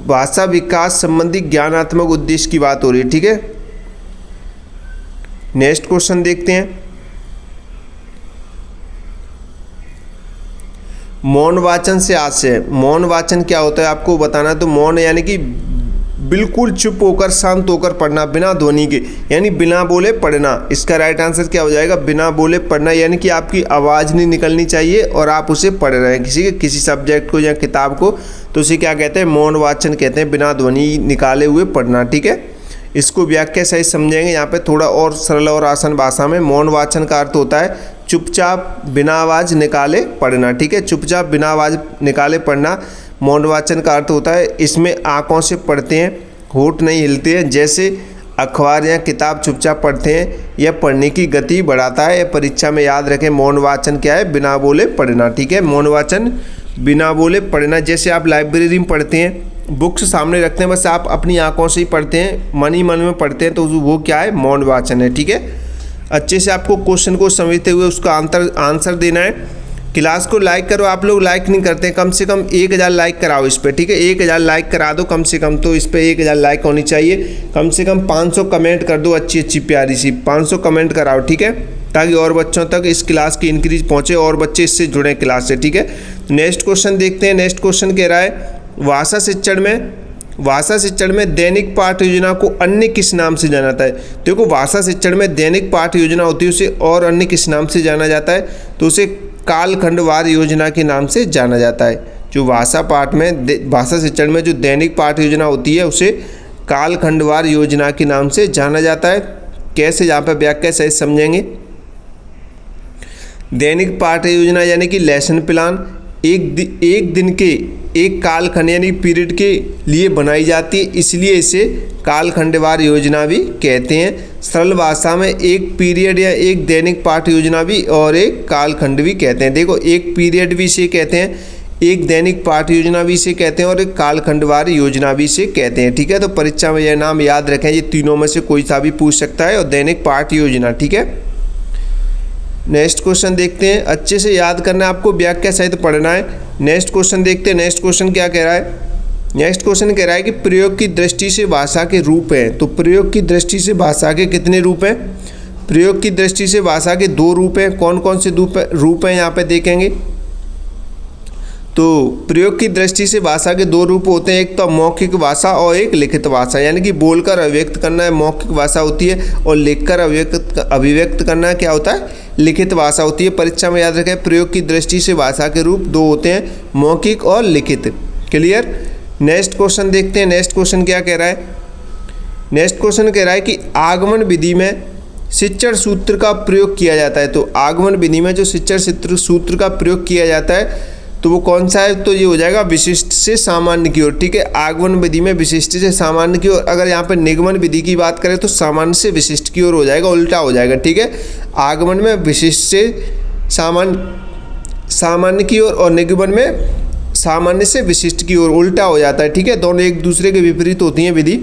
भाषा विकास संबंधी ज्ञानात्मक उद्देश्य की बात हो रही है। ठीक है, नेक्स्ट क्वेश्चन देखते हैं। मौन वाचन से आशय। मौन वाचन क्या होता है आपको बताना। तो मौन यानी कि बिल्कुल चुप होकर, शांत होकर पढ़ना, बिना ध्वनि के, यानी बिना बोले पढ़ना। इसका राइट आंसर क्या हो जाएगा, बिना बोले पढ़ना, यानी कि आपकी आवाज़ नहीं निकलनी चाहिए और आप उसे पढ़ रहे हैं किसी सब्जेक्ट को या किताब को, तो उसे क्या कहते हैं, मौन वाचन कहते हैं, बिना ध्वनि निकाले हुए पढ़ना। ठीक है, इसको व्याख्या सही समझेंगे यहाँ पे थोड़ा और सरल और आसान भाषा में। मौन वाचन का अर्थ होता है चुपचाप बिना आवाज़ निकाले पढ़ना। ठीक है, चुपचाप बिना आवाज़ निकाले पढ़ना मौन वाचन का अर्थ होता है। इसमें आँखों से पढ़ते हैं, होंठ नहीं हिलते हैं, जैसे अखबार या किताब चुपचाप पढ़ते हैं। यह पढ़ने की गति बढ़ाता है। यह परीक्षा में याद रखें, मौन वाचन क्या है, बिना बोले पढ़ना। ठीक है, मौन वाचन बिना बोले पढ़ना। जैसे आप लाइब्रेरी में पढ़ते हैं, बुक्स सामने रखते हैं, बस आप अपनी आंखों से ही पढ़ते हैं, मन ही मन में पढ़ते हैं, तो वो क्या है, मौन वाचन है। ठीक है, अच्छे से आपको क्वेश्चन को समझते हुए उसका आंसर देना है। क्लास को लाइक करो, आप लोग लाइक नहीं करते हैं, कम से कम 1000 लाइक कराओ इस पर। ठीक है, 1000 लाइक करा दो कम से कम, तो इस पर 1000 लाइक होनी चाहिए। कम से कम 500 कमेंट कर दो, अच्छी अच्छी प्यारी सी 500 कमेंट कराओ। ठीक है, ताकि और बच्चों तक इस क्लास की इंक्रीज पहुँचे और बच्चे इससे जुड़ें क्लास से। ठीक है, नेक्स्ट क्वेश्चन देखते हैं। नेक्स्ट क्वेश्चन कह रहा है, भाषा शिक्षण में दैनिक पाठ योजना को अन्य किस नाम से जाना जाता है। देखो, भाषा शिक्षण में दैनिक पाठ योजना होती है, उसे और अन्य किस नाम से जाना जाता है, तो उसे कालखंडवार योजना के नाम से जाना जाता है। जो भाषा शिक्षण में जो दैनिक पाठ योजना होती है, उसे कालखंडवार योजना के नाम से जाना जाता है। कैसे, यहाँ पर व्याख्या सही समझेंगे। दैनिक पाठ योजना यानी कि लेसन प्लान एक दिन के एक कालखंड यानी पीरियड के लिए बनाई जाती है, इसलिए इसे कालखंडवार योजना भी कहते हैं। सरल भाषा में एक पीरियड या एक दैनिक पाठ योजना भी और एक कालखंड भी कहते हैं। देखो, एक पीरियड भी इसे कहते हैं, एक दैनिक पाठ योजना भी इसे कहते हैं और एक कालखंडवार योजना भी इसे कहते हैं। ठीक है, तो परीक्षा में यह नाम याद रखें, ये तीनों में से कोई सा भी पूछ सकता है, और दैनिक पाठ योजना। ठीक है, नेक्स्ट क्वेश्चन देखते हैं। अच्छे से याद करना है आपको, व्याख्या सहित पढ़ना है। नेक्स्ट क्वेश्चन देखते हैं। नेक्स्ट क्वेश्चन क्या कह रहा है, नेक्स्ट क्वेश्चन कह रहा है कि प्रयोग की दृष्टि से भाषा के रूप हैं। तो प्रयोग की दृष्टि से भाषा के कितने रूप हैं, प्रयोग की दृष्टि से भाषा के 2 रूप हैं। कौन कौन से रूप हैं यहाँ पे देखेंगे। तो प्रयोग की दृष्टि से भाषा के 2 रूप होते हैं, एक तो मौखिक भाषा और एक लिखित भाषा। यानी कि बोलकर अभिव्यक्त करना है मौखिक भाषा होती है, और लिखकर अभिव्यक्त करना क्या होता है, लिखित भाषा होती है। परीक्षा में याद रखें, प्रयोग की दृष्टि से भाषा के रूप 2 होते हैं, मौखिक और लिखित। क्लियर। नेक्स्ट क्वेश्चन देखते हैं। नेक्स्ट क्वेश्चन क्या कह रहा है, नेक्स्ट क्वेश्चन कह रहा है कि आगमन विधि में शिक्षण सूत्र का प्रयोग किया जाता है। तो आगमन विधि में जो शिक्षण सूत्र का प्रयोग किया जाता है, तो वो कौन सा है, तो ये हो जाएगा विशिष्ट से सामान्य की ओर। ठीक है, आगमन विधि में विशिष्ट से सामान्य की ओर। अगर यहाँ पर निगमन विधि की बात करें तो सामान्य से विशिष्ट की ओर हो जाएगा, उल्टा हो जाएगा। ठीक है, आगमन में विशिष्ट से सामान्य की ओर, और निगमन में सामान्य से विशिष्ट की ओर, उल्टा हो जाता है। ठीक है, दोनों एक दूसरे के विपरीत होती हैं विधि।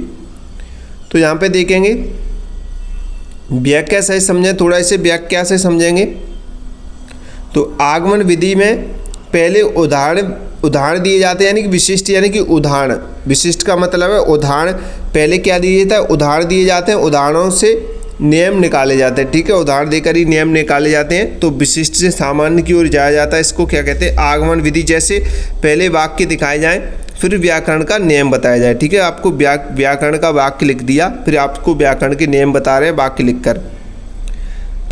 तो यहाँ पे देखेंगे, व्याख्या से समझें, थोड़ा इसे व्याख्या से समझेंगे। तो आगमन विधि में पहले उदाहरण दिए जाते हैं, यानी कि विशिष्ट, यानी कि उदाहरण। विशिष्ट का मतलब है उदाहरण। पहले क्या दिया जाता है, उदाहरण दिए जाते हैं, उदाहरणों से नियम निकाले जाते हैं। ठीक है, उदाहरण देकर ही नियम निकाले जाते हैं। तो विशिष्ट से सामान्य की ओर जाया जाता है, इसको क्या कहते हैं, आगमन विधि। जैसे पहले वाक्य दिखाए जाएं, फिर व्याकरण का नियम बताया जाए। ठीक है, आपको व्याकरण का वाक्य लिख दिया, फिर आपको व्याकरण के नियम बता रहे हैं वाक्य लिखकर।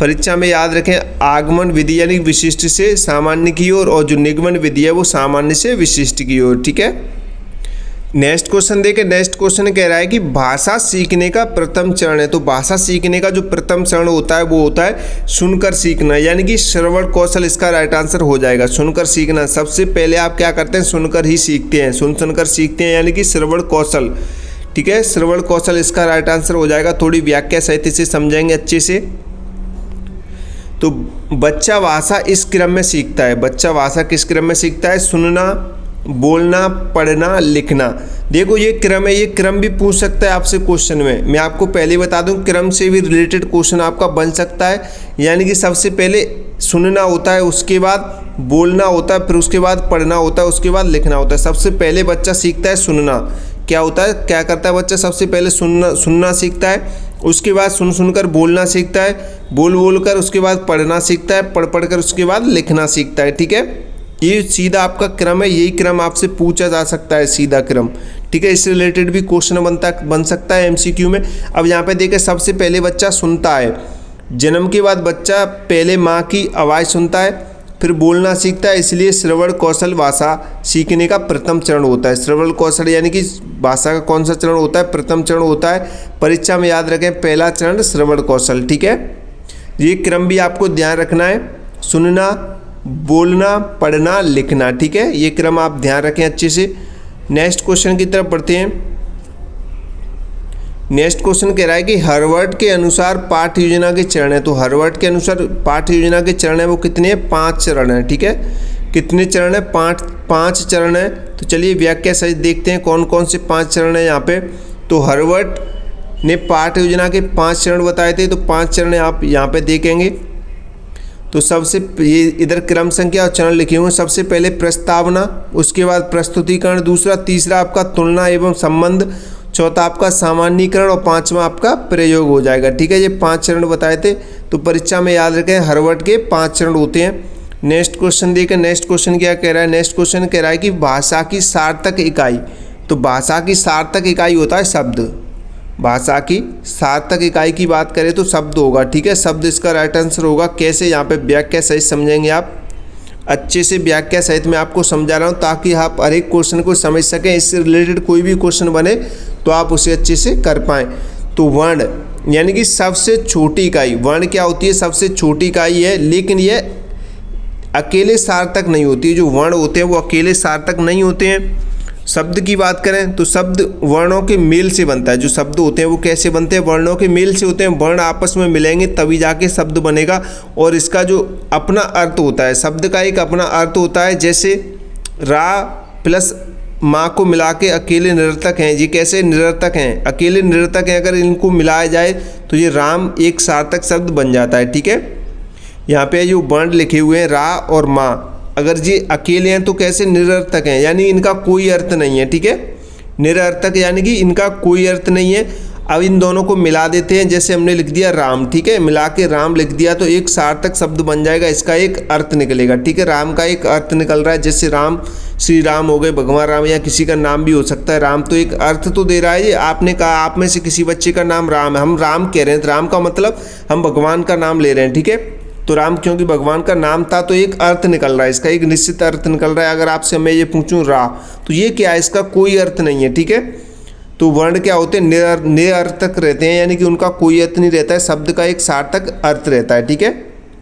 परीक्षा में याद रखें, आगमन विधि यानी विशिष्ट से सामान्य की ओर, और जो निगमन विधि है वो सामान्य से विशिष्ट की ओर। ठीक है, नेक्स्ट क्वेश्चन देखें। नेक्स्ट क्वेश्चन कह रहा है कि भाषा सीखने का प्रथम चरण है। तो भाषा सीखने का जो प्रथम चरण होता है वो होता है सुनकर सीखना, यानी कि श्रवण कौशल इसका राइट आंसर हो जाएगा। सुनकर सीखना, सबसे पहले आप क्या करते हैं, सुनकर ही सीखते हैं, सुनकर सीखते हैं, यानी कि श्रवण कौशल। ठीक है, श्रवण कौशल इसका राइट आंसर हो जाएगा। थोड़ी व्याख्या सहित इसे समझेंगे अच्छे से। तो बच्चा भाषा इस क्रम में सीखता है। बच्चा भाषा किस क्रम में सीखता है? सुनना, बोलना, पढ़ना, लिखना। देखो ये क्रम है, ये क्रम भी पूछ सकता है आपसे क्वेश्चन में। मैं आपको पहले ही बता दूं, क्रम से भी रिलेटेड क्वेश्चन आपका बन सकता है। यानी कि सबसे पहले सुनना होता है, उसके बाद बोलना होता है, फिर उसके बाद पढ़ना होता है, उसके बाद लिखना होता है। सबसे पहले बच्चा सीखता है सुनना। क्या होता है, क्या करता है बच्चा? सबसे पहले सुनना सीखता है, उसके बाद सुनकर बोलना सीखता है, बोल कर उसके बाद पढ़ना सीखता है, पढ़ कर उसके बाद लिखना सीखता है। ठीक है, ये सीधा आपका क्रम है, यही क्रम आपसे पूछा जा सकता है, सीधा क्रम। ठीक है, इससे रिलेटेड भी क्वेश्चन बन सकता है एमसीक्यू में। अब यहाँ पे देखें, सबसे पहले बच्चा सुनता है। जन्म के बाद बच्चा पहले माँ की आवाज़ सुनता है, फिर बोलना सीखता है, इसलिए श्रवण कौशल भाषा सीखने का प्रथम चरण होता है। श्रवण कौशल यानी कि भाषा का कौन सा चरण होता है? प्रथम चरण होता है। परीक्षा में याद रखें, पहला चरण श्रवण कौशल। ठीक है, ये क्रम भी आपको ध्यान रखना है, सुनना, बोलना, पढ़ना, लिखना। ठीक है, ये क्रम आप ध्यान रखें अच्छे से। नेक्स्ट क्वेश्चन की तरफ बढ़ते हैं। नेक्स्ट क्वेश्चन कह रहा है कि हार्वर्ड के अनुसार पाठ्य योजना के चरण है। तो हार्वर्ड के अनुसार पाठ्य योजना के चरण है वो कितने हैं? 5 चरण है। ठीक है, कितने चरण है? 5 चरण है। तो चलिए व्याख्या सहित देखते हैं कौन कौन से 5 चरण है यहाँ पे। तो हार्वर्ड ने पाठ्य योजना के 5 चरण बताए थे, तो 5 चरण आप यहाँ पे देखेंगे। तो सबसे ये इधर क्रम संख्या और चरण लिखे हुए हैं। सबसे पहले प्रस्तावना, उसके बाद प्रस्तुतिकरण, तीसरा आपका तुलना एवं संबंध, चौथा आपका सामान्यीकरण और 5वां आपका प्रयोग हो जाएगा। ठीक है, ये 5 चरण बताए थे। तो परीक्षा में याद रखें, हार्वर्ड के 5 चरण होते हैं। नेक्स्ट क्वेश्चन देखें। नेक्स्ट क्वेश्चन क्या कह रहा है? नेक्स्ट क्वेश्चन कह रहा है कि भाषा की सार्थक इकाई। तो भाषा की सार्थक इकाई होता है शब्द। भाषा की सार्थक इकाई की बात करें तो शब्द होगा। ठीक है, शब्द इसका राइट आंसर होगा। कैसे? यहाँ पे व्याख्या सहित समझेंगे आप। अच्छे से व्याख्या सहित मैं आपको समझा रहा हूँ ताकि आप हर एक क्वेश्चन को समझ सकें। इससे रिलेटेड कोई भी क्वेश्चन बने तो आप उसे अच्छे से कर पाएँ। तो वर्ण यानी कि सबसे छोटी इकाई। वर्ण क्या होती है? सबसे छोटी इकाई है, लेकिन यह अकेले सार्थक नहीं होती है। जो वर्ण होते हैं वो अकेले सार्थक नहीं होते हैं। शब्द की बात करें तो शब्द वर्णों के मेल से बनता है। जो शब्द होते हैं वो कैसे बनते हैं? वर्णों के मेल से होते हैं। वर्ण आपस में मिलेंगे तभी जाके शब्द बनेगा, और इसका जो अपना अर्थ होता है, शब्द का एक अपना अर्थ होता है। जैसे रा प्लस माँ को मिला के अकेले निरर्थक हैं। ये कैसे निरर्थक हैं? अकेले निरर्थक हैं। अगर इनको मिलाया जाए तो ये राम एक सार्थक शब्द बन जाता है। ठीक है, यहाँ पे जो वर्ण लिखे हुए हैं रा और माँ, अगर ये अकेले हैं तो कैसे? निरर्थक हैं, यानी इनका कोई अर्थ नहीं है। ठीक है, निरर्थक यानी कि इनका कोई अर्थ नहीं है। अब इन दोनों को मिला देते हैं। जैसे हमने लिख दिया राम, ठीक है, मिला के राम लिख दिया तो एक सार्थक शब्द बन जाएगा। इसका एक अर्थ निकलेगा। ठीक है, राम का एक अर्थ निकल रहा है। जैसे राम, श्री राम हो गए, भगवान राम, या किसी का नाम भी हो सकता है। राम तो एक अर्थ तो दे रहा है। ये आपने कहा आप में से किसी बच्चे का नाम राम है, हम राम कह रहे हैं, तो राम का मतलब हम भगवान का नाम ले रहे हैं। ठीक है, तो राम क्योंकि भगवान का नाम था तो एक अर्थ निकल रहा है, इसका एक निश्चित अर्थ निकल रहा है। अगर आपसे मैं ये पूछूं रा, तो ये क्या है? इसका कोई अर्थ नहीं है। ठीक है, तो वर्ण क्या होते हैं? निरर्थक रहते हैं, यानी कि उनका कोई अर्थ नहीं रहता है। शब्द का एक सार्थक अर्थ रहता है। ठीक है,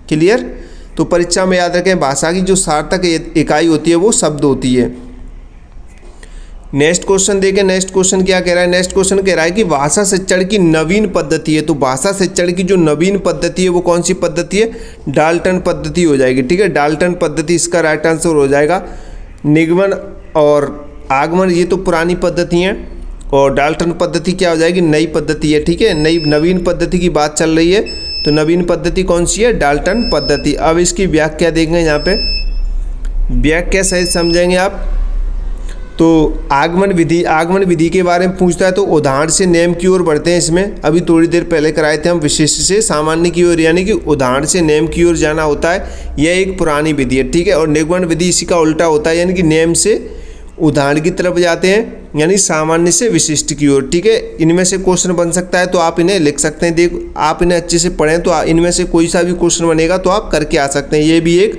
क्लियर? तो परीक्षा में याद रखें, भाषा की जो सार्थक इकाई होती है वो शब्द होती है। नेक्स्ट क्वेश्चन देखें। नेक्स्ट क्वेश्चन क्या कह रहा है? नेक्स्ट क्वेश्चन कह रहा है कि भाषा शिक्षण की नवीन पद्धति है। तो भाषा शिक्षण की जो नवीन पद्धति है वो कौन सी पद्धति है? डाल्टन पद्धति हो जाएगी। ठीक है, डाल्टन पद्धति इसका राइट आंसर हो जाएगा। निगमन और आगमन ये तो पुरानी पद्धति हैं, और डाल्टन पद्धति क्या हो जाएगी? नई पद्धति है। ठीक है, नई नवीन पद्धति की बात चल रही है, तो नवीन पद्धति कौन सी है? डाल्टन पद्धति। अब इसकी व्याख्या देखेंगे, यहाँ पे व्याख्या सहित समझेंगे आप। तो आगमन विधि के बारे में पूछता है तो उदाहरण से नेम की ओर बढ़ते हैं। इसमें अभी थोड़ी देर पहले कराए थे हम, विशिष्ट से सामान्य की ओर, यानी कि उदाहरण से नेम की ओर जाना होता है। यह एक पुरानी विधि है। ठीक है, और निगमन विधि इसी का उल्टा होता है, यानी कि नेम से उदाहरण की तरफ जाते हैं, यानी सामान्य से विशिष्ट की ओर। ठीक है, इनमें से क्वेश्चन बन सकता है तो आप इन्हें लिख सकते हैं। देखो आप इन्हें अच्छे से पढ़ें तो इनमें से कोई सा भी क्वेश्चन बनेगा तो आप करके आ सकते हैं। ये भी एक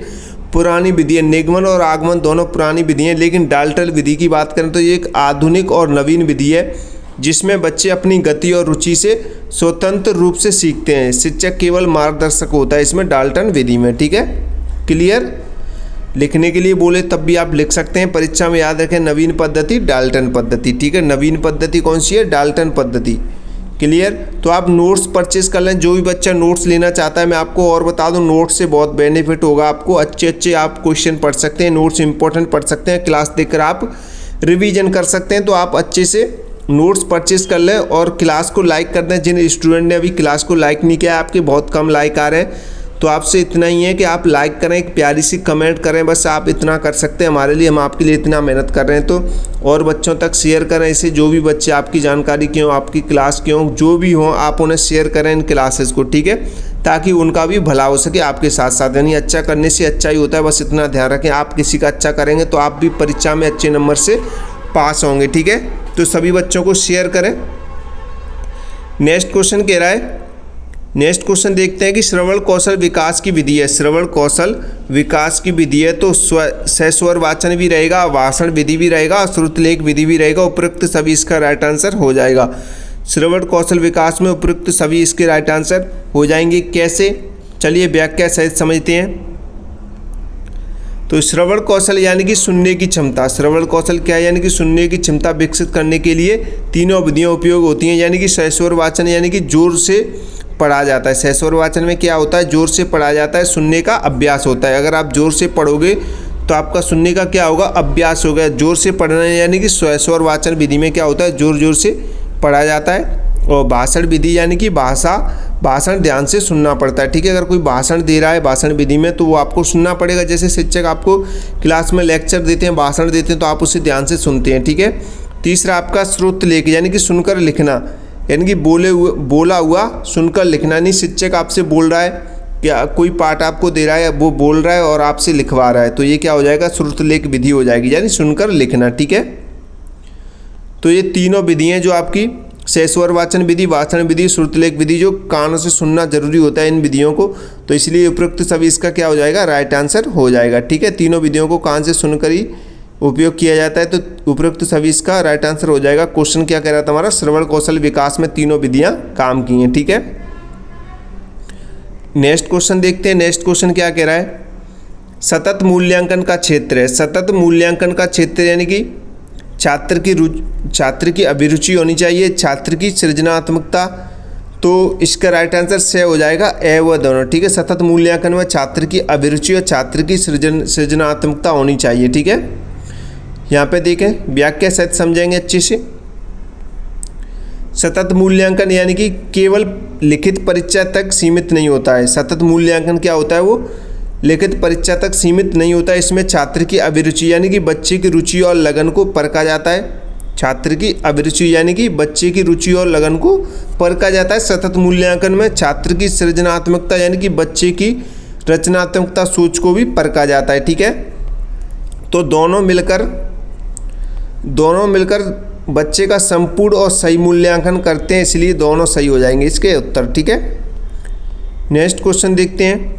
पुरानी विधि है। निगमन और आगमन दोनों पुरानी विधि हैं, लेकिन डाल्टन विधि की बात करें तो ये एक आधुनिक और नवीन विधि है जिसमें बच्चे अपनी गति और रुचि से स्वतंत्र रूप से सीखते हैं। शिक्षक केवल मार्गदर्शक होता है इसमें डाल्टन विधि में। ठीक है, क्लियर। लिखने के लिए बोले तब भी आप लिख सकते हैं। परीक्षा में याद रखें नवीन पद्धति, डाल्टन पद्धति। ठीक है, नवीन पद्धति कौन सी है? डाल्टन पद्धति। क्लियर। तो आप नोट्स परचेज कर लें। जो भी बच्चा नोट्स लेना चाहता है, मैं आपको और बता दूं, नोट्स से बहुत बेनिफिट होगा आपको। अच्छे आप क्वेश्चन पढ़ सकते हैं, नोट्स इंपॉर्टेंट पढ़ सकते हैं, क्लास देखकर आप रिवीजन कर सकते हैं। तो आप अच्छे से नोट्स परचेज कर लें और क्लास को लाइक कर दें। जिन स्टूडेंट ने अभी क्लास को लाइक नहीं किया, आपके बहुत कम लाइक आ रहे हैं, तो आपसे इतना ही है कि आप लाइक करें, एक प्यारी सी कमेंट करें, बस आप इतना कर सकते हैं हमारे लिए। हम आपके लिए इतना मेहनत कर रहे हैं, तो और बच्चों तक शेयर करें इसे। जो भी बच्चे आपकी जानकारी के हों, आपकी क्लास के हों, जो भी हों, आप उन्हें शेयर करें इन क्लासेस को। ठीक है, ताकि उनका भी भला हो सके आपके साथ साथ। यानी अच्छा करने से अच्छा ही होता है, बस इतना ध्यान रखें। आप किसी का अच्छा करेंगे तो आप भी परीक्षा में अच्छे नंबर से पास होंगे। ठीक है, तो सभी बच्चों को शेयर करें। नेक्स्ट क्वेश्चन कह रहा है, नेक्स्ट क्वेश्चन देखते हैं कि श्रवण कौशल विकास की विधि है। श्रवण कौशल विकास की विधि है तो सस्वर वाचन भी रहेगा, भाषण विधि भी रहेगा, श्रुतलेख विधि भी रहेगा। उपयुक्त सभी इसका राइट आंसर हो जाएगा। श्रवण कौशल विकास में उपयुक्त सभी इसके राइट आंसर हो जाएंगे। कैसे? चलिए व्याख्या सहित समझते हैं। तो श्रवण कौशल यानी कि सुनने की क्षमता। श्रवण कौशल क्या है? यानी कि सुनने की क्षमता विकसित करने के लिए तीनों विधियाँ उपयोग होती हैं। यानी कि सस्वर वाचन यानी कि जोर से पढ़ा जाता है। सस्वर वाचन में क्या होता है? जोर से पढ़ा जाता है, सुनने का अभ्यास होता है। अगर आप जोर से पढ़ोगे तो आपका सुनने का क्या होगा? अभ्यास होगा। जोर से पढ़ना यानी कि सस्वर वाचन विधि में क्या होता है? जोर से पढ़ा जाता है। और भाषण विधि यानी कि भाषण ध्यान से सुनना पड़ता है। ठीक है, अगर कोई भाषण दे रहा है भाषण विधि में, तो वो आपको सुनना पड़ेगा। जैसे शिक्षक आपको क्लास में लेक्चर देते हैं, भाषण देते हैं, तो आप उसे ध्यान से सुनते हैं। ठीक है। तीसरा आपका श्रुतलेख यानी कि सुनकर लिखना, यानी कि बोला हुआ सुनकर लिखना। नहीं शिक्षक आपसे बोल रहा है, क्या कोई पाठ आपको दे रहा है, वो बोल रहा है और आपसे लिखवा रहा है, तो ये क्या हो जाएगा? श्रुतलेख विधि हो जाएगी, यानी सुनकर लिखना। ठीक है, तो ये तीनों विधियाँ जो आपकी सस्वर वाचन विधि, भाषण विधि, श्रुतलेख विधि, जो कानों से सुनना जरूरी होता है इन विधियों को, तो इसलिए उपयुक्त सभी इसका क्या हो जाएगा? राइट आंसर हो जाएगा। ठीक है, तीनों विधियों को कान से सुनकर ही उपयोग किया जाता है, तो उपयुक्त सभी इसका राइट आंसर हो जाएगा। क्वेश्चन क्या कह रहा था हमारा? श्रवण कौशल विकास में तीनों विधियां काम की हैं। ठीक है, नेक्स्ट क्वेश्चन देखते हैं। नेक्स्ट क्वेश्चन क्या कह रहा है? सतत मूल्यांकन का क्षेत्र है। सतत मूल्यांकन का क्षेत्र यानी कि छात्र की अभिरुचि होनी चाहिए, छात्र की सृजनात्मकता, तो इसका राइट आंसर से हो जाएगा ए व दोनों। ठीक है, सतत मूल्यांकन में छात्र की अभिरुचि और छात्र की सृजनात्मकता होनी चाहिए। ठीक है, यहाँ पे देखें व्याख्या सहित समझेंगे अच्छे से। सतत मूल्यांकन यानी कि केवल लिखित परीक्षा तक सीमित नहीं होता है। सतत मूल्यांकन क्या होता है? वो लिखित परीक्षा तक सीमित नहीं होता है। इसमें छात्र की अभिरुचि यानी कि बच्चे की रुचि और लगन को परखा जाता है। छात्र की अभिरुचि यानी कि बच्चे की रुचि और लगन को परखा जाता है। सतत मूल्यांकन में छात्र की सृजनात्मकता यानी कि बच्चे की रचनात्मकता, सोच को भी परखा जाता है। ठीक है, तो दोनों मिलकर बच्चे का संपूर्ण और सही मूल्यांकन करते हैं, इसलिए दोनों सही हो जाएंगे इसके उत्तर। ठीक है, नेक्स्ट क्वेश्चन देखते हैं।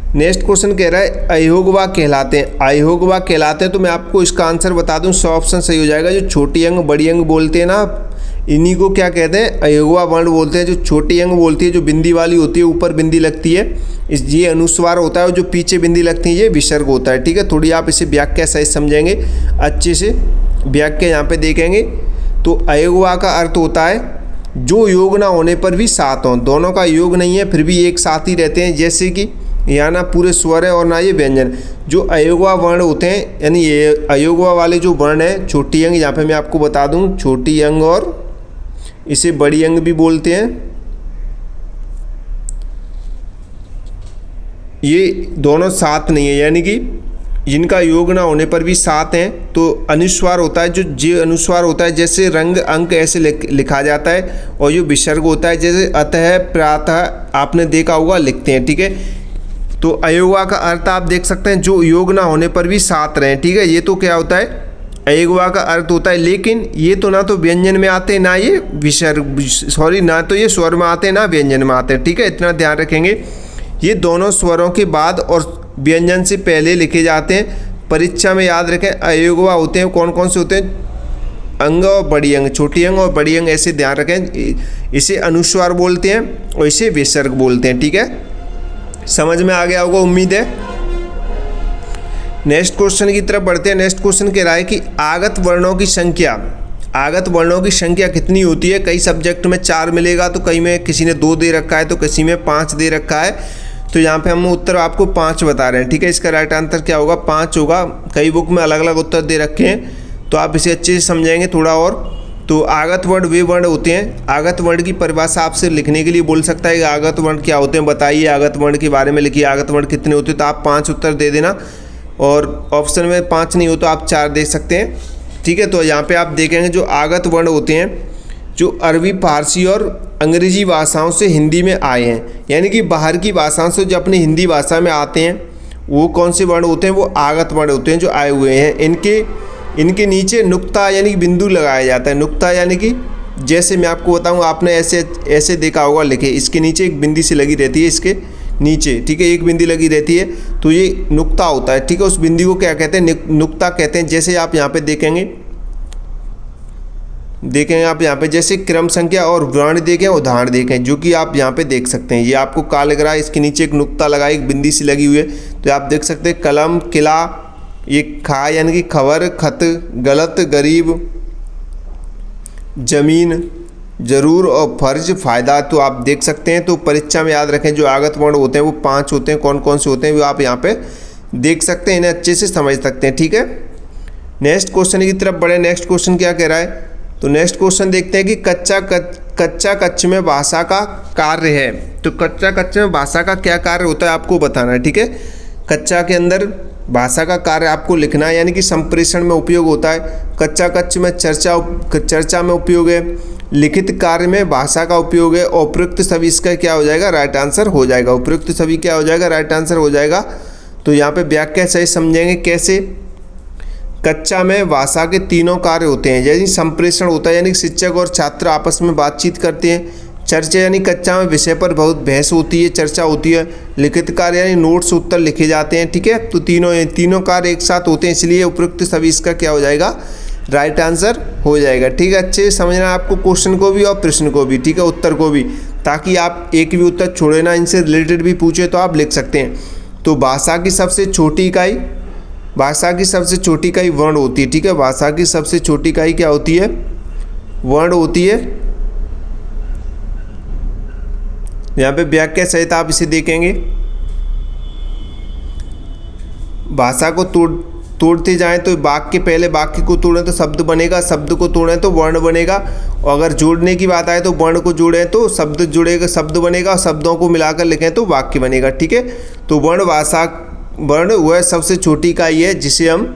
नेक्स्ट क्वेश्चन कह रहा है अयोगवा कहलाते हैं। अयोगवा कहलाते हैं, तो मैं आपको इसका आंसर बता दूं, 100 ऑप्शन सही हो जाएगा। जो छोटी अंग बड़ी अंग बोलते हैं ना, इन्हीं को क्या कहते हैं? अयोगवा वर्ण बोलते हैं। जो छोटी अंग बोलती है, जो बिंदी वाली होती है, ऊपर बिंदी लगती है, ये अनुस्वार होता है, और जो पीछे बिंदी लगती है ये विसर्ग होता है। ठीक है, थोड़ी आप इसे व्याख्या सहित समझेंगे, अच्छे से व्याख्या यहाँ पे देखेंगे। तो अयोगवा का अर्थ होता है जो योग ना होने पर भी साथ हों। दोनों का योग नहीं है फिर भी एक साथ ही रहते हैं, जैसे कि यहाँ ना पूरे स्वर है और ना ये व्यंजन। जो अयोगवा वर्ण होते हैं, यानी ये अयोगवा वाले जो वर्ण है, छोटी अंग, यहाँ पे मैं आपको बता दूँ, छोटी अंग और इसे बड़ी अंग भी बोलते हैं, ये दोनों साथ नहीं है, यानी कि जिनका योग ना होने पर भी साथ हैं। तो अनुस्वार होता है, जो जे अनुस्वार होता है, जैसे रंग अंक ऐसे लिखा जाता है, और जो विसर्ग होता है जैसे अतः प्रातः आपने देखा होगा लिखते हैं। ठीक है, तो अयोगवा का अर्थ आप देख सकते हैं जो योग ना होने पर भी साथ रहें। ठीक है, ये तो क्या होता है? अयोगवा का अर्थ होता है, लेकिन ये तो ना तो व्यंजन में आते ना ये विसर्ग, सॉरी, ना तो ये स्वर में आते ना व्यंजन में आते हैं। ठीक है, इतना ध्यान रखेंगे। ये दोनों स्वरों के बाद और व्यंजन से पहले लिखे जाते हैं। परीक्षा में याद रखें अयोगवा होते हैं, कौन कौन से होते हैं, अंग और बड़ी अंग, छोटी अंग और बड़ी अंग, ऐसे ध्यान रखें। इसे अनुस्वार बोलते हैं और इसे विसर्ग बोलते हैं। ठीक है, समझ में आ गया होगा उम्मीद है। नेक्स्ट क्वेश्चन की तरफ बढ़ते हैं। नेक्स्ट क्वेश्चन कह रहा है कि आगत वर्णों की संख्या कितनी होती है। कई सब्जेक्ट में 4 मिलेगा, तो कई में किसी ने 2 दे रखा है, तो किसी में 5 दे रखा है। तो यहाँ पे हम उत्तर आपको 5 बता रहे हैं। ठीक है, इसका राइट आंसर क्या होगा, 5 होगा। कई बुक में अलग अलग उत्तर दे रखे हैं, तो आप इसे अच्छे से समझेंगे थोड़ा और। तो आगत वर्ण वे वर्ण होते हैं। आगत वर्ण की परिभाषा आपसे लिखने के लिए बोल सकता है कि आगत वर्ण क्या होते हैं, बताइए आगत वर्ण के बारे में लिखिए, आगत वर्ण कितने होते हैं। तो आप 5 उत्तर दे देना, और ऑप्शन में 5 नहीं हो तो आप 4 दे सकते हैं। ठीक है, तो यहाँ पे आप देखेंगे जो आगत वर्ण होते हैं, जो अरबी, फारसी और अंग्रेजी भाषाओं से हिंदी में आए हैं, यानी कि बाहर की भाषाओं से जो अपनी हिंदी भाषा में आते हैं, वो कौन से वर्ण होते हैं, वो आगत वर्ण होते हैं जो आए हुए हैं। इनके नीचे नुक्ता यानी कि बिंदु लगाया जाता है। नुक्ता यानी कि जैसे मैं आपको बताऊँ, आपने ऐसे देखा होगा लिखे, इसके नीचे एक बिंदी सी लगी रहती है, इसके नीचे, ठीक है, एक बिंदी लगी रहती है, तो ये नुक्ता होता है। ठीक है, उस बिंदी को क्या कहते हैं, नुक्ता कहते हैं। जैसे आप यहाँ पे देखेंगे आप यहाँ पे जैसे क्रम संख्या और वर्ण देखें, उदाहरण देखें, जो कि आप यहाँ पे देख सकते हैं। ये आपको का लग रहा है, इसके नीचे एक नुक्ता लगा, एक बिंदी सी लगी हुई है, तो आप देख सकते हैं कलम, किला, ये खा यानी कि खबर, खत, गलत, गरीब, जमीन, जरूर और फर्ज, फ़ायदा, तो आप देख सकते हैं। तो परीक्षा में याद रखें जो आगत वर्ण होते हैं वो 5 होते हैं। कौन कौन से होते हैं वो आप यहाँ पे देख सकते हैं, इन्हें अच्छे से समझ सकते हैं। ठीक है, नेक्स्ट क्वेश्चन की तरफ बढ़े। नेक्स्ट क्वेश्चन क्या कह रहा है, तो नेक्स्ट क्वेश्चन देखते हैं कि कच्चा कच्च में भाषा का कार्य है। तो कच्चा कच्च में भाषा का क्या कार्य होता है आपको बताना है। ठीक है, कच्चा के अंदर भाषा का कार्य आपको लिखना है, यानी कि संप्रेषण में उपयोग होता है। कच्चा कच्च में चर्चा में उपयोग है। लिखित कार्य में भाषा का उपयोग है। उपयुक्त सभी इसका क्या हो जाएगा, राइट आंसर हो जाएगा। उपयुक्त सभी क्या हो जाएगा, राइट आंसर हो जाएगा। तो यहाँ पे व्याख्या सही समझेंगे कैसे। कच्चा में भाषा के 3 कार्य होते हैं, जैसे संप्रेषण होता है, यानी शिक्षक और छात्र आपस में बातचीत करते हैं। चर्चा यानी कच्चा में विषय पर बहुत बहस होती है, चर्चा होती है। लिखित कार्य यानी नोट्स, उत्तर लिखे जाते हैं। ठीक है, तो तीनों कार्य एक साथ होते हैं, इसलिए उपयुक्त सभी इसका क्या हो जाएगा, राइट आंसर हो जाएगा। ठीक है, अच्छे से समझना आपको क्वेश्चन को भी और प्रश्न को भी, ठीक है, उत्तर को भी, ताकि आप एक भी उत्तर छोड़े ना, इनसे रिलेटेड भी पूछे तो आप लिख सकते हैं। तो भाषा की सबसे छोटी इकाई वर्ण होती है। ठीक है, भाषा की सबसे छोटी इकाई क्या होती है, वर्ण होती है। यहाँ पे व्याख्या सहित आप इसे देखेंगे। भाषा को तोड़ते जाएं तो वाक्य, पहले वाक्य को तोड़ें तो शब्द बनेगा, शब्द को तोड़ें तो वर्ण बनेगा, और अगर जोड़ने की बात आए तो वर्ण को जोड़ें तो शब्द जुड़ेगा, शब्द बनेगा, और शब्दों को मिलाकर लिखें तो वाक्य बनेगा। ठीक है, तो वर्ण वह सबसे छोटी इकाई है जिसे हम